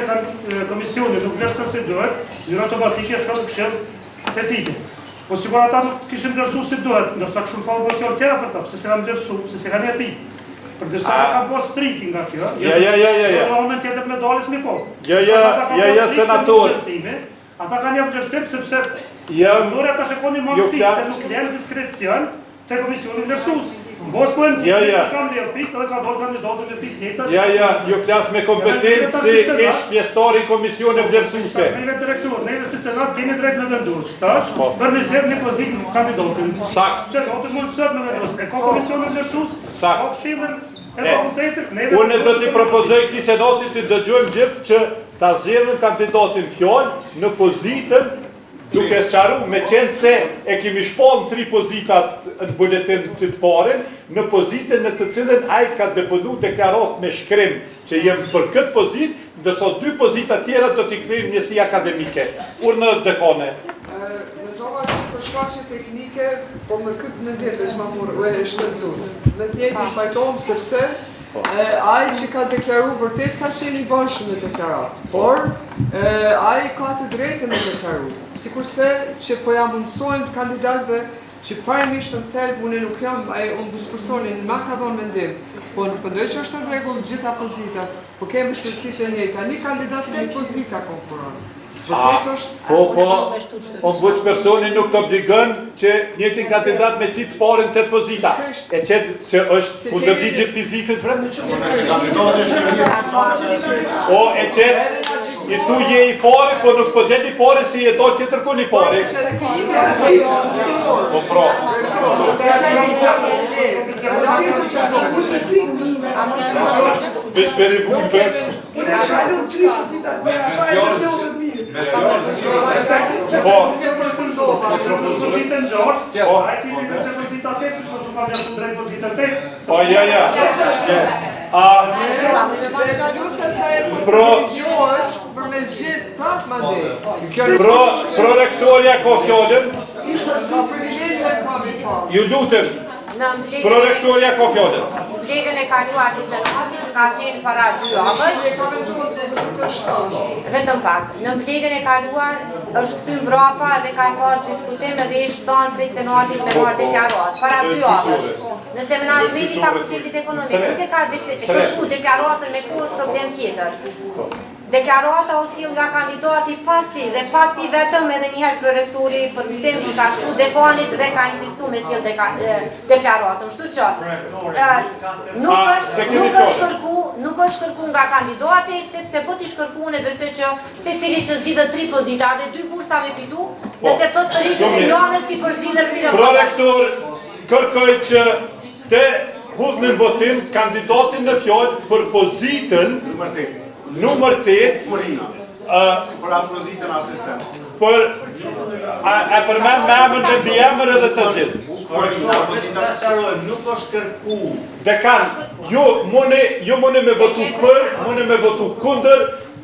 komisioni nuk vlerëson si duhet, në automatike shkon këshill të etikës. Po sigur ata nuk kishin vlerësuar si duhet, ndoshta kështu pa voqor tjera për ta, pse se kanë vlerësuar, pse se kanë japë. Për disa ka pas striking nga kjo. Ja. Do moment tjetër me dalës me po. Ja, senator. Ata kanë japë vlerësim sepse rregullora ata shikoni mundësi se nuk lën diskrecion te komisioni vlerësues. Mos po kanë dhe pikë edhe ka dorë kandidatën e pikë tjetër. Ja, ju flas me kompetencë se ish pjesëtar i komisionit vlerësuese. Ne direktor, ne si senat kemi drejt në vendos. Tash për me zgjedhje një pozitë kandidatin. Sakt. Se do të mund të në vendos. E ka komisionin vlerësues. Sakt. Ka këshillin e fakultetit. Unë do t'i propozoj këtij senatit të dëgjojmë gjithë që ta zgjedhin kandidatin fjalë në pozitën duke sqaruar me qenë se e kemi shpallë 3 pozitat në buletin të parin, në pozitën në të cilën ai ka deponuar deklarat me shkrim që jem për këtë pozitë, ndërsa 2 pozita tjera do t'i kthejmë njësi akademike. Urnë dekane. Mendova që për shkaqe teknike, po me këtë mendim veç ma murë e shpenzut. Në tjetë i pajtojmë sepse ai që ka deklaru vërtet ka qenë i bashkë me deklarat, por ai ka të drejtën me deklaru. Sikurse që po ja mundësojnë kandidatëve që parimisht në thelb, unë nuk jam ombudspersonin, ma ka dhonë mendim, po në pëndoj që është në regull gjitha pozitat, po kemi shtërësit e njëta, një kandidat të pozita konkuronë. Po, ombudspersoni nuk të obligën që njëtin kandidat me qitë parin 8 pozita. E qëtë se është kundër ligjit fizikës, bre? O, e qëtë, i thu je i pari, po nuk po del i pari si e dojtë tjetër kun i pari. Po, pro. Veç për i bunë për. Unë e shalun 3 pozita, Po, pozitën gjashtë, a e kemi të që pozita 8, që su ka mjashtu drejt pozita 8. Po, ja. Plus e sa e për me zgjith, pra Prorektorja ka fjallën. Ju lutem. Prorektorja ka fjallën. Mbledhjen e kaluar të Senatit ka qenë para 2 javësh. Vetëm pak. Në mbledhjen e kaluar është kthy mbrapa dhe ka pas diskutim edhe ishte dhënë prej Senatit me marrë deklarat para 2 javësh. Nëse menaxhmenti i Fakultetit Ekonomik nuk e ka kërkuar deklaratën me kush problem tjetër. Deklarata o sill nga kandidati pasi dhe pasi vetëm edhe njëherë prorektori për mësim i ka shkruar dekanit dhe ka insistuar me sill deklaratën. Kështu që nuk është kërkuar nga kandidati, sepse po t'i shkërkuar e besoj që secili që zgjidhet 3 pozita dhe 2 bursa me fitu, nëse të rishën e granës t'i përzgjidhet 3 Prorektor kërkoj që të hudhnin votim kandidatin në fjalë për pozitën numër 8 për atë pozitën asistent. Për e përmend me emër dhe mbiemër edhe të gjithë. Nuk është kërku. Dekan, ju mune me votu për, mune me votu kundër,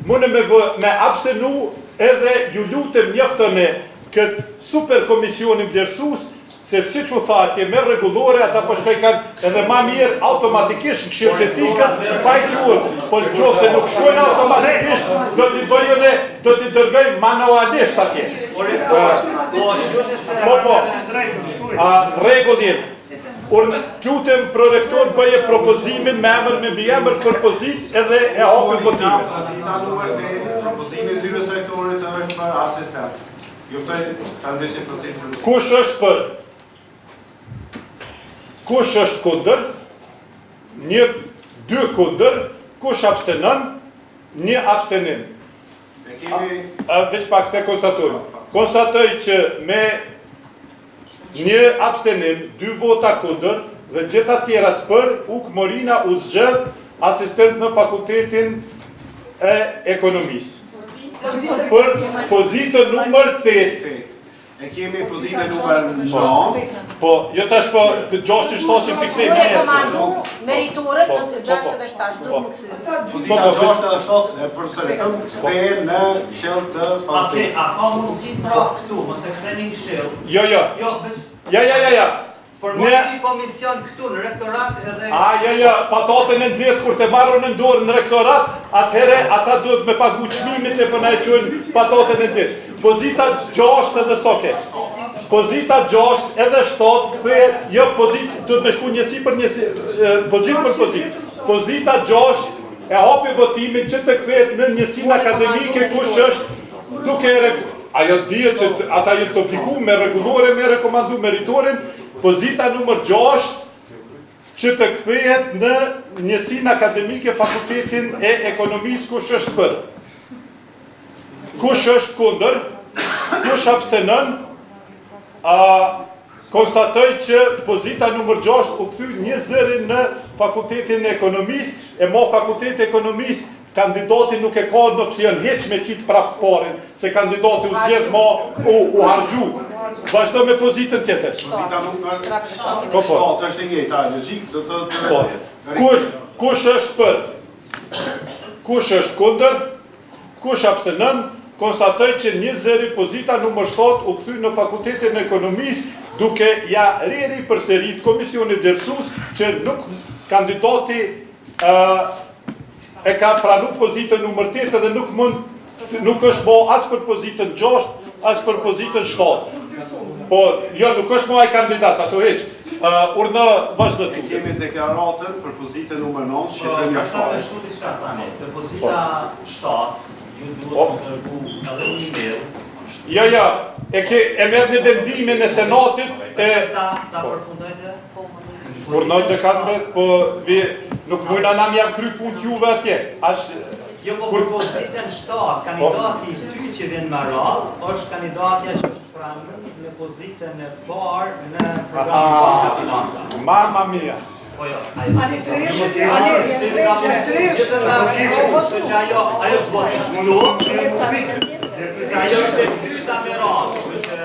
mune me abstenu edhe ju lutem njoftoni këtë super komisionin vlerësues se si që tha atje me regulore, ata po shkoj kanë edhe ma mirë automatikisht në këshirë etikës, pa i quën, po në qovë se nuk shkojnë automatikisht, do t'i bëjone, do t'i dërgojnë manualisht atje. Regullir. Lutem prorektor bëje propozimin me emër me mbiemër për pozit edhe e hapim votimin. Pozita numër 8, propozimi zyrës rektorit është për asistent. Juftoj të ndryshim procesin. Kush është për? Kush është kundër? 2 kundër, kush abstenon? 1 abstenim. Veç pak të konstatojmë. Konstatoj që me 1 abstenim, 2 vota kundër dhe gjitha tjerat për, Uk Morina u zgjedh asistent në Fakultetin e Ekonomisë. Për pozitën numër 8. E kemi pozitën numër 9. Po, jo tash po, të 6-7 pikëtim. Kur e komandu meritorët në të 6-7, nuk më kësë. Pozita 6-7 e përsëritëm kthehen në këshill të fakultetit. A ka mundësi pra këtu, mos e ktheni në këshill? Jo. Ja. Formoni komision këtu në rektorat edhe... Patatën e nxehtë kur të marrën në dorë në rektorat, atëherë ata duhet me pagu çmimin se po na e quajnë patatën e nxehtë. Pozita 6 edhe soke. Pozita 6 edhe 7 kthehet, jo pozitë, duhet me shku njësi për njësi, pozitë për pozitë. Pozita 6 e hapi votimin që të kthehet në njësinë akademike kush është duke ajo dihet që ata jenë të obliguar me rregullore me rekomandu meritorin. Pozita numër 6 që të kthehet në njësinë akademike Fakultetin e Ekonomisë kush është për. Kush është kundër, kush abstenon, konstatoj që pozita numër 6 u kthy 1-0 në Fakultetin e Ekonomisë, e mo Fakulteti e Ekonomisë kandidati nuk e ka në opsion heq me qitë prapë parin, se kandidati u zgjedh ma u hargju. Vazhdo me pozitën tjetër. Pozita numër 7 është e njëjta, logjik, Kush është për? Kush është kundër? Kush abstenon? Konstatoj që 1-0 pozita numër 7 u kthy në Fakultetin e Ekonomisë duke ja reri përsërit komisionit vlerësues që nuk kandidati e ka pranu pozitën numër 8 dhe nuk është bo as për pozitën 6, as për pozitën 7. Po, jo, nuk është mo aj kandidat, ato heq. Urna vazhdo të kemi deklaratën për pozitën numër 9, shqipërim jashtar. Për pozita 7, ju duhet të tërgu edhe një email. Ja, e merë një vendimin e Senatit Ta përfundojnë? Urna të kanë bet, po nuk mujna nam jam kry pun t'juve atje. Jo, po për pozitën 7, kandidati 2 që vjen më radhë, është kandidatja që është pranuar me pozitën e parë në programin e financa. Mamma mia. Po jo, Ani të rishë, ajo është votë flu, se ajo është e dyta me radhë, kështu që...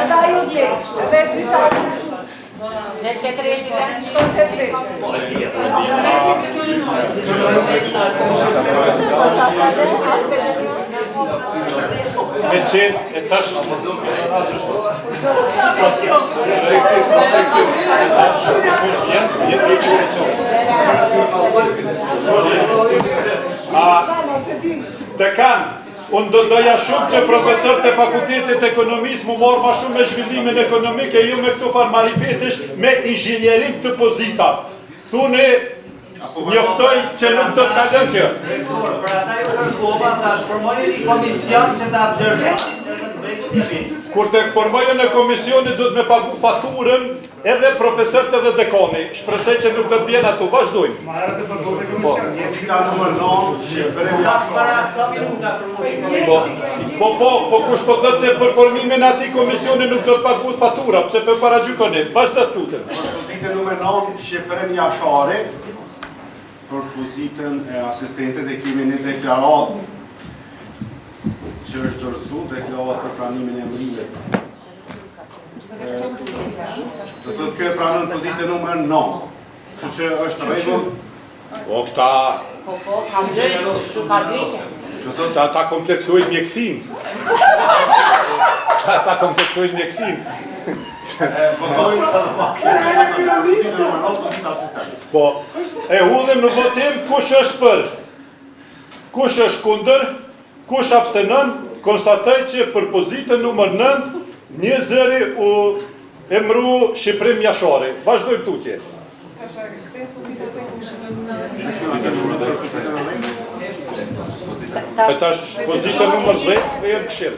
Ata ju djekë, edhe 2 sa... Ne të këtë reshti dhe? Shkon të reshti. Po, e tjetë. e tash dekan, unë doja shumë që profesorët e fakultetit ekonomisë mu morë ma shumë me zhvillimin ekonomik e ju me këtu farë marifetish me inxinjerim të pozitat. Thune, njoftoj që nuk do të kalën kjo. Për ata ju kërkova, tash formoni një komision që ta vlerëson edhe të bëjë që një vitë. Kur të formojën në komisioni, do të me pagu faturën edhe profesorët edhe dekani. Shpresoj që nuk do të vjen ato, vazhdojmë. Po kush po thot se për formimin ati komisioni nuk do të pagu fatura, pse për para gjykoni. Vazhdo të tutën. Pozitën numër 9, Shqipërim Jashari, për pozitën e asistentet e kemi një deklarat që është dorëzu, deklarat për pranimin e mërimit. Do të kjo e pranën pozitën numër 9, që që është rregull. O, këta... ka blejtë, shtu ka blejtë. Ta kompleksojnë mjekësin. Ta kompleksojnë mjekësin. Po, e hudhem në votim kush është për, kush është kundër, kush abstenën, konstatoj që për pozitën numër 9, një zëri u emru Shqipërim Jashari. Vazhdojmë tutje. E tash pozitën numër 10, këthejën këshill.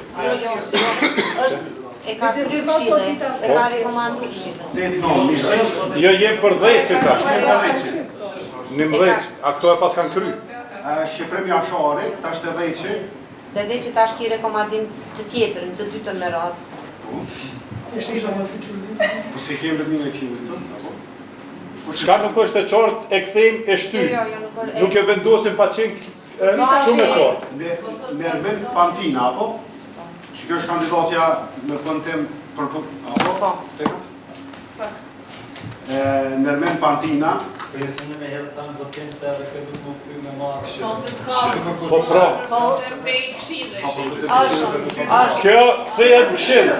E ka kry këshillë, e ka rekomandu këshillë. Jo jem për 10 që tash. 11, a këto e pas kanë kry. Shqipërim Jashari, tash të 10 që? Të 10 që tash ki rekomandim të tjetërën, të dytën me radhë. Po se kemë vëdnime këshillë të? Qka nuk është e qartë, e këthejmë e shtymë. Nuk e vendosim pa qenë shumë e qartë. Nermin Pantina, apo? Që kjo është kandidatja me pëndim për... Apo? Nermin Pantina. Presin me herë tanë votim se edhe këtë du të më kry me marrë. Po se s'ka. Po pra. Se pej këshillë. Kjo këthejet këshillë.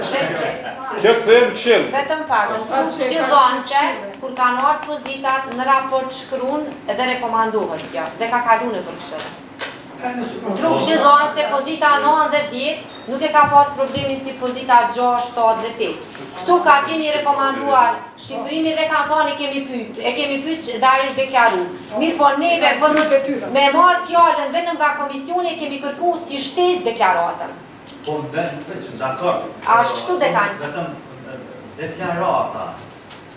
Kjo këthejet këshillë. Vetëm pak, në këshillonëse, kur kanë artë pozitat në raport shkruan edhe rekomandohet kjo, dhe ka kalune për këshillë. Tru këshillonëse pozita 9 dhe 10, nuk e ka pas problemi si pozita 6, 7 dhe 8. Këtu ka qeni rekomanduar Shqipërimi dhe kantoni kemi pyt, e kemi pyt dhe a është deklaru. Mirë po neve, me marrë fjallën vetëm nga komisioni, kemi kërku si shtesë deklaratën. Po vetëm, dakor. A është kështu dekan? Vetëm deklarata.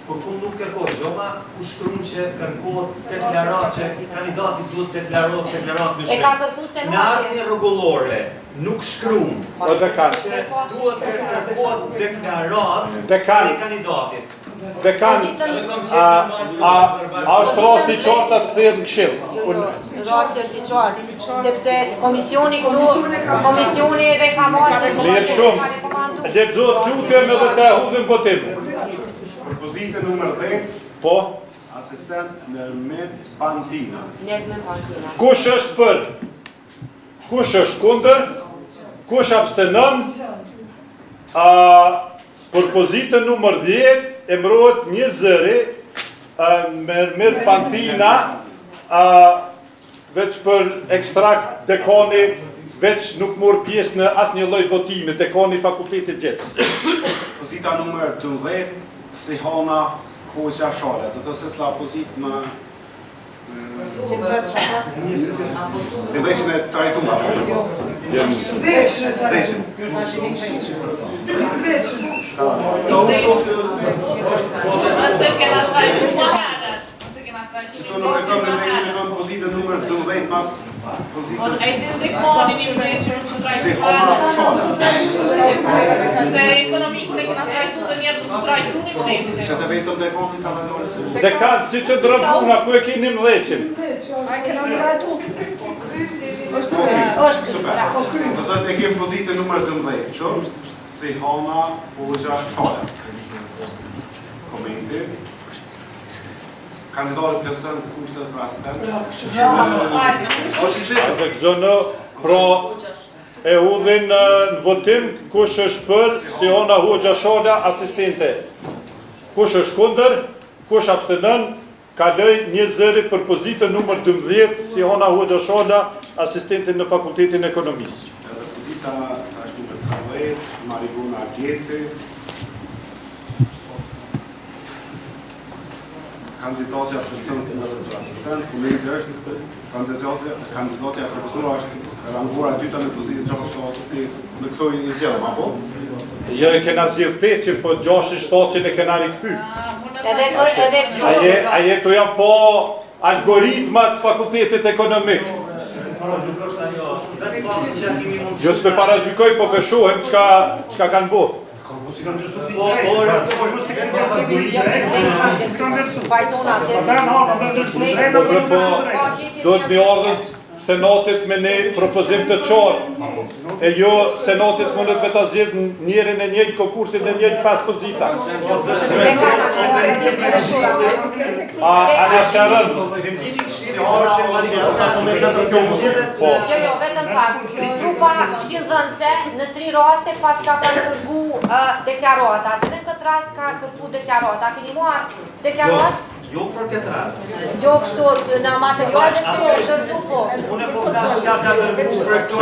Kur ku nuk kërkoj gjoma, ku shkruan që kërkohet deklarat që kandidati duhet deklarohet deklarat me shkrim. E ka kërku se në asnjë rregullore nuk shkruan. O dekan. Që duhet të kërkohet deklarat Dekan. e kandidatit. Dekan, a është rasti qartë atë këthejet në këshillë? Rasti është i qartë, sepse komisioni këtu, komisioni edhe ka marrë Mirë shumë, lexo lutem edhe të hudhim votim. Për pozitën numër 10, po, asistent Nermin Pantina. Nermin Pantina. Kush është për? Kush është kundër? Kush abstenon? Për pozitën numër 10, emrohet një zëri, Nermin Pantina, veç për ekstrakt dekani, veç nuk morë pjesë në asë një loj votime, dekani fakultetit gjithës. Pozita numër 12, Sihona Hoxha Shale. Do të se s'la pozit më... Dhe veshën e trajtuma. Veshën. Nëse kena trajtuma herë. Shto nuk e kam në veshën e kam pozitën numër 12 mas pozitës... E din dekoni një veshën së trajtuma. Se ekonomikën e kena trajtu dhe njerë së trajtu një veshën. Që të vetëm dekoni ka vendore? Dekan, si që drëpuna, ku e kini mdheqin? A kena trajtu? Super. Do të e kemë pozitën numër 12, që? Sihona Hoxha Shale. Komenti. Kandidati plësën kushtet për asistent. Dhe këzonë, pro e udhin në votim kush është për Siona Hoxha Shola, asistente. Kush është kundër, kush abstenon, kaloj një zëri për pozitën numër 12, Siona Hoxha Shola, asistente në Fakultetin e Ekonomisë. Pozita është numër 13, Marigona Gjeci. Kandidatja për asistent, kolegët është kandidatja profesora është ranguar e dyta në pozitë 6-7 në këto i zgjedhëm, apo? Jo e kena zgjedhë 8, po 6-7 e kena rikëthy. Aje të janë po algoritmat fakultetit ekonomik. Jo s'pe para gjykoj, po peshohem qka kanë bo. Do të mi ardhën senatit me ne propozim të qarë, e jo senatis mundet me të zhjith njerën e njëjtë konkursin dhe njëjtë 5 pozita. A në shërën? Jo, vetëm pak. Grupa këshillëdhënëse në 3 raste pas ka përkërgu deklarata. Në këtë rast ka kërku deklarata. Keni muar deklarat? Jo për këtë rast. Jo kështu në materialet që është po. Unë po flas ka dërgu për këto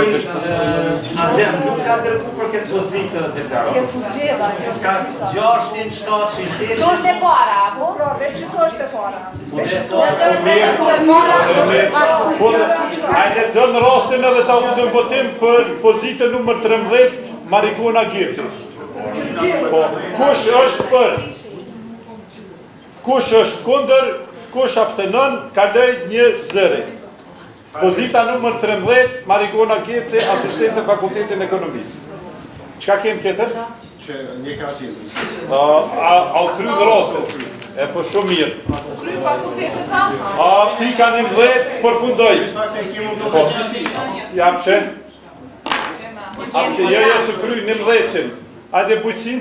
adem, nuk ka dërgu për këtë pozitë deklarat. Ka 6-7 Kto është e para, apo? Pra, veç që to është e para. A le zënë rastin edhe ta udhën votim për pozitën numër 13, Marigona Gjeci. Kush është për? Kush është kundër, kush abstenon, kaloj një zëri. Pozita numër 13, Marigona Gjeci, asistente Fakultetin e Ekonomisë. Qka kemë tjetër? Që një ka qizë. A u kry në rastin? E po shumë mirë. Kry fakultetit ta? Pika 11 përfundoj. Ja pëshen? Jo, së kry 11-qim. Ajde bujqësin?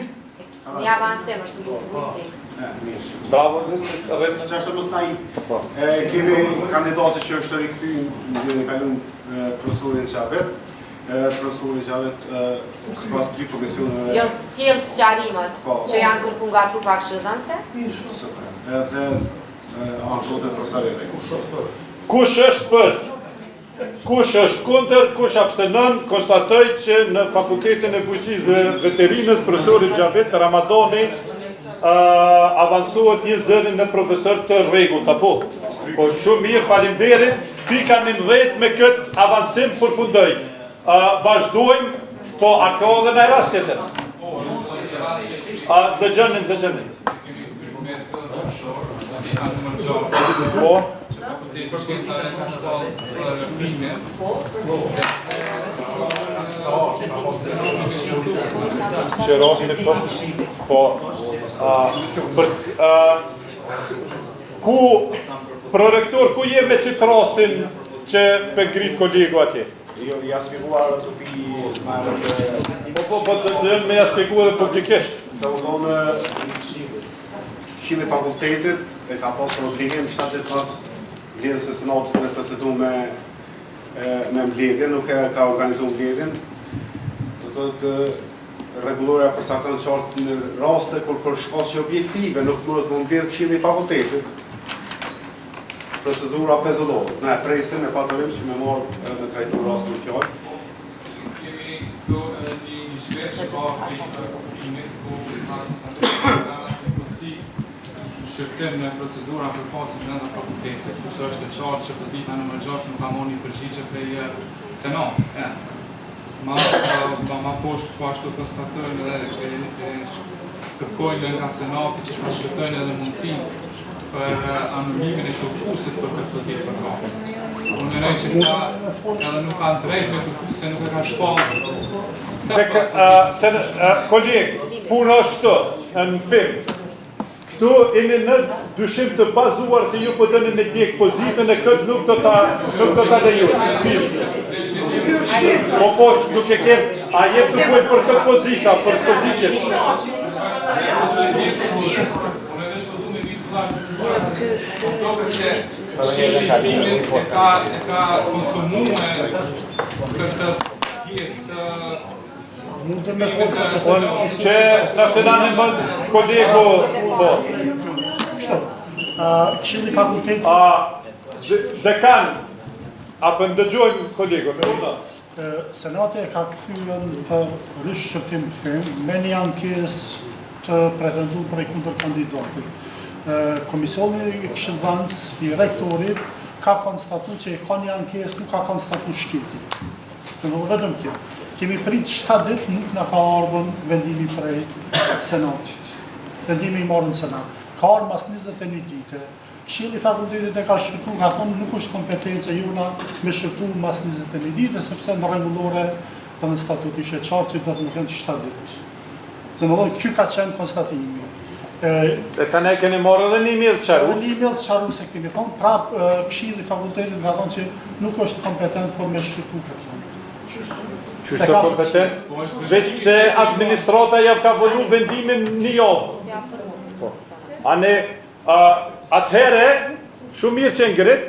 Një avansem është në bujqësin. Bravo, që është mos na i kemi kandidatë që është rikëty në kalun profesorin Qavet. Profesorin Qavet sipas 3 komisioneve. Jo sjellë sqarimet që janë kërku nga trupa këshillëdhënëse. Edhe anshote profesorëve. Kush është për? Kush është kundër, kush abstenon, konstatoj që në Fakultetin e Bujqësisë dhe Veterinës profesori Xhavet Ramadani avansohet një zëri në profesor të rregullt, apo? Po shumë mirë, faleminderit. Pika 11 me këtë avancim përfundoj. Vazhdojmë, po a ka edhe në rast tjetër? Dëgjoni. Po. Që rastin e këtë? Po. Ku, prorektor, ku je me qitë rastin që pëngrit kolegu atje? Jo, ja spjeguar të pi Po, dhe me ja spjeguar dhe publikisht. Të ullon Shqile fakultetit, e ka pas problemim, 7 pas vledhës e senatit me procedu me mbledhjen, nuk e ka organizu mbledhjen. Të regulloria përcakton qartë në raste kur për shkaqe objektive nuk mund të mbledh Këshilli i fakultetit. Procedura pezullohet. Ne presim e patërim që me marrë me trajtu rastin fjallë. Kemi do një shkresh që ka primit ku shqiptim në procedura për pacit në fakultetit, kurse është e qartë që pozita nëmër 6 nuk ka marrë një përgjigje prej senat. Ma poshtë po ashtu konstatojnë dhe kërkojnë nga senati që përshqiptojnë edhe mundësin për anulimin e kërkusit për këtë pozitë për pacit. Unë mendoj që këta edhe nuk kanë drejt me kërkusit, nuk e ka shpallë. Kolegë, punë është këto, në film. Këtu jeni në dyshim të bazuar se ju po dëni me djekë pozitën e këtë nuk do ta leju. Po, nuk e kem, a jem të full për këtë pozita, për pozitën. Shqiptimin e ka konsumuar këtë pjesë të që në shtenani më kolegu, po. Këshilli fakultetit... Dekan, apo ndëgjojmë kolegu, me urna. Senati e ka kthyer për rysh shërtim të film me një ankesë të pretenduar për kundër kandidatit. Komisioni këshillvanës i rektorit ka konstatuar që ka një ankesë, nuk ka konstatuar shkilje. Në vetëm kjo. Kemi prit 7 ditë, nuk na ka ardhur vendimi prej Senatit. Vendimi i marrën në Senat. Ka ardhur mas 21 dite. Këshilli i fakultetit e ka shkruar, ka thonë nuk është kompetencë jona me shkruar mas 21 dite, sepse në rregullore dhe në statut ishe qartë që do të më kënë 7 ditë. Domethënë, ky ka qenë konstatimi. E të ne keni marrë edhe një email të qarus? Një email të qarus e kemi thonë, prap këshilli i fakultetit ka thonë që nuk është kompetent për me shkruar këtë thonë. Qështë kompetent? Veç pse administrata javë ka volu vendimin një javë. Ane, atëhere, shumë mirë që ngrit,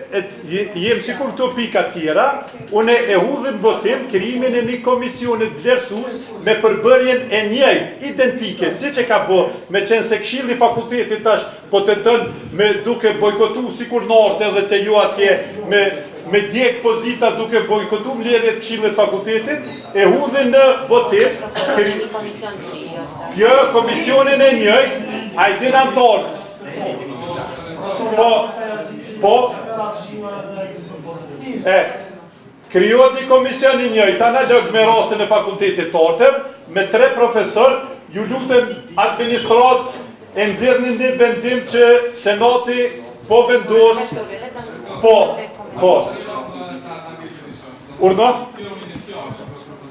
jem sikur të pika tjera, une e hudhën votim krijimin e një komisionit vlerësus me përbërjen e njëjtë, identike, si që ka bo, me qenë se këshilli fakultetit tash, po të tënë me duke bojkotu sikur norte dhe të ju atje, me djek pozita duke bojkotu mbledhjet këshillit fakultetit, e hudhën në votim, kjo komisionin e njëjtë, a i din antarë. Krijohet një komision i njëjtë, analog me rastin e fakultetit Tortev, me 3 profesor, ju lutem administrat e nxjerrni një vendim që Senati po vendos, po. Urna?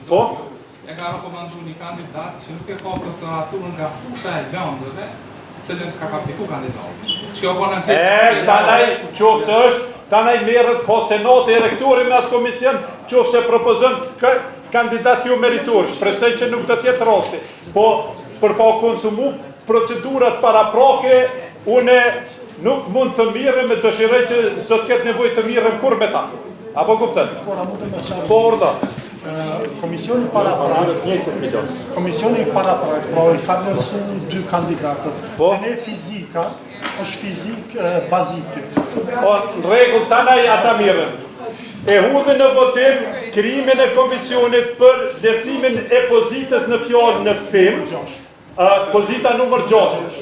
Po? E ka rekomandu një kandidat që nuk e ka doktoraturën nga fusha e lëndëve, cilën ka praktiku kandidat. Tanaj, qofse është, tanaj merët ka senati e rektori me atë komision, qofse propozën kandidat ju meritor, shpresoj që nuk të tjetë rasti. Po, për pa konsumu procedurat paraprake, une nuk mund të mirëm e dëshirej që s'do të ketë nevoj të mirëm kur me ta. Apo kuptën? Po, orda. Komisioni paraprak, pra i ka nërsu 2 kandidatës. E ne fizika, është fizik bazike. Në regull, tanaj ata mirën. E hudhe në votim krijimin e komisionit për vlerësimin e pozitës në fjallë në FEM, pozita numër 6.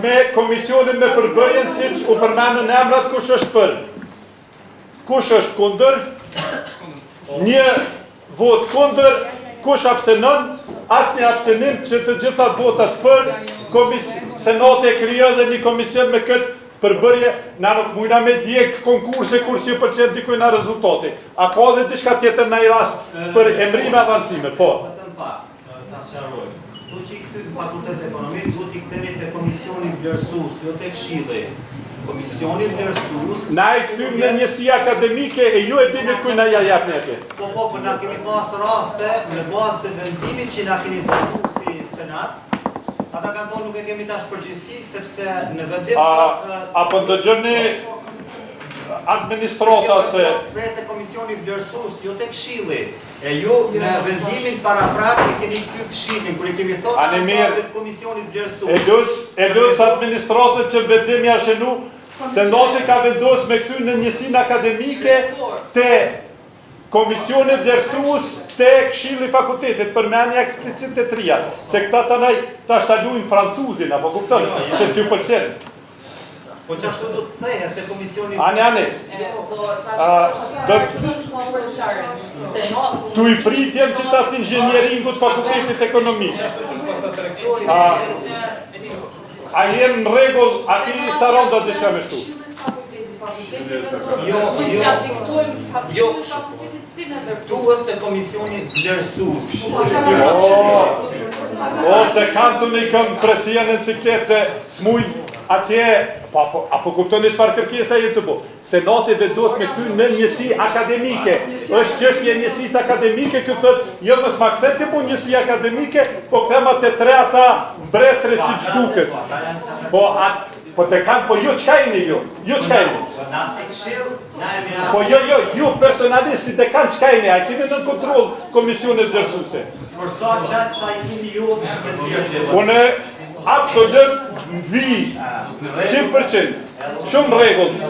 Me komisionin me përbërjen si që u përmenën emrat kush është për. Kush është kundër, një vot kundër, kush abstenon, asë një abstenim që të gjitha votat për, Senati e krijon dhe një komision me këtë përbërje, na nuk mujna me djek konkurse kur si ju përqen dikuj nga rezultati. A ka dhe diçka tjetër në i rast për emrime avancime, po? Vetëm pak, ta sharoj. Tu që i këtë fakultet ekonomik, du t'i këtemi të komisioni vlerësus, jo të këshilli. Komisioni vlerësus... Na i këthym në njësi akademike e ju e dini kuj na ja jap neke. Po, për na kemi pas raste, në bas të vendimit që na keni të si Senat, ata kanë thonë nuk e kemi tash përgjithësi, sepse në vendim... Apo ndëgjëni administrata se... Dhe të komisioni vlerësus, jo të këshilli. E ju në vendimin paraprak e keni këtë këshillin, kër e kemi thonë të komisionit vlerësus. E lus administratët që vendim ja shenu, Senati ka vendos me këty në njësin akademike të komisionit vlerësus të këshilli fakultetit, përmenja eksplicit të 3. Se këta tanaj ta shtalujnë francuzin, apo kuptën, se si u pëlqenë. Po që ashtu do të thehet të komisioni... Ani. Tu i pritjem që ta të inxhenjeringut fakultetit ekonomisë. A jem në regull, a i saron do të shka me shtu? Jo, duhet të komisioni vlerësus. Të kanë të një këm presjenë në cikletë se s'mujnë atje, apo kuptoni çfarë kërkesa jetë të bo. Senati vendos me këty në njësi akademike. Është çështje njësisë akademike, këtë thëtë, jo mos ma kthe ti mu njësi akademike, po kthema te 3 ata mbretërit siç duket. Po të kanë, po ju çka jeni ju? Ju çka jeni? Na si këshill, na e mirë. Po ju personalistit e kanë qka e ne, a kemi në kontrol komisionit vlerësuese. Për sa gjatë sa I keni ju me të Unë absolut vi 100%. Shumë rregull.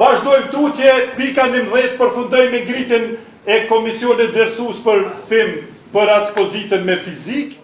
Vazhdojmë tutje, pika 11 përfundojmë me ngritjen e komisionit vlerësues për atë pozitën me fizik.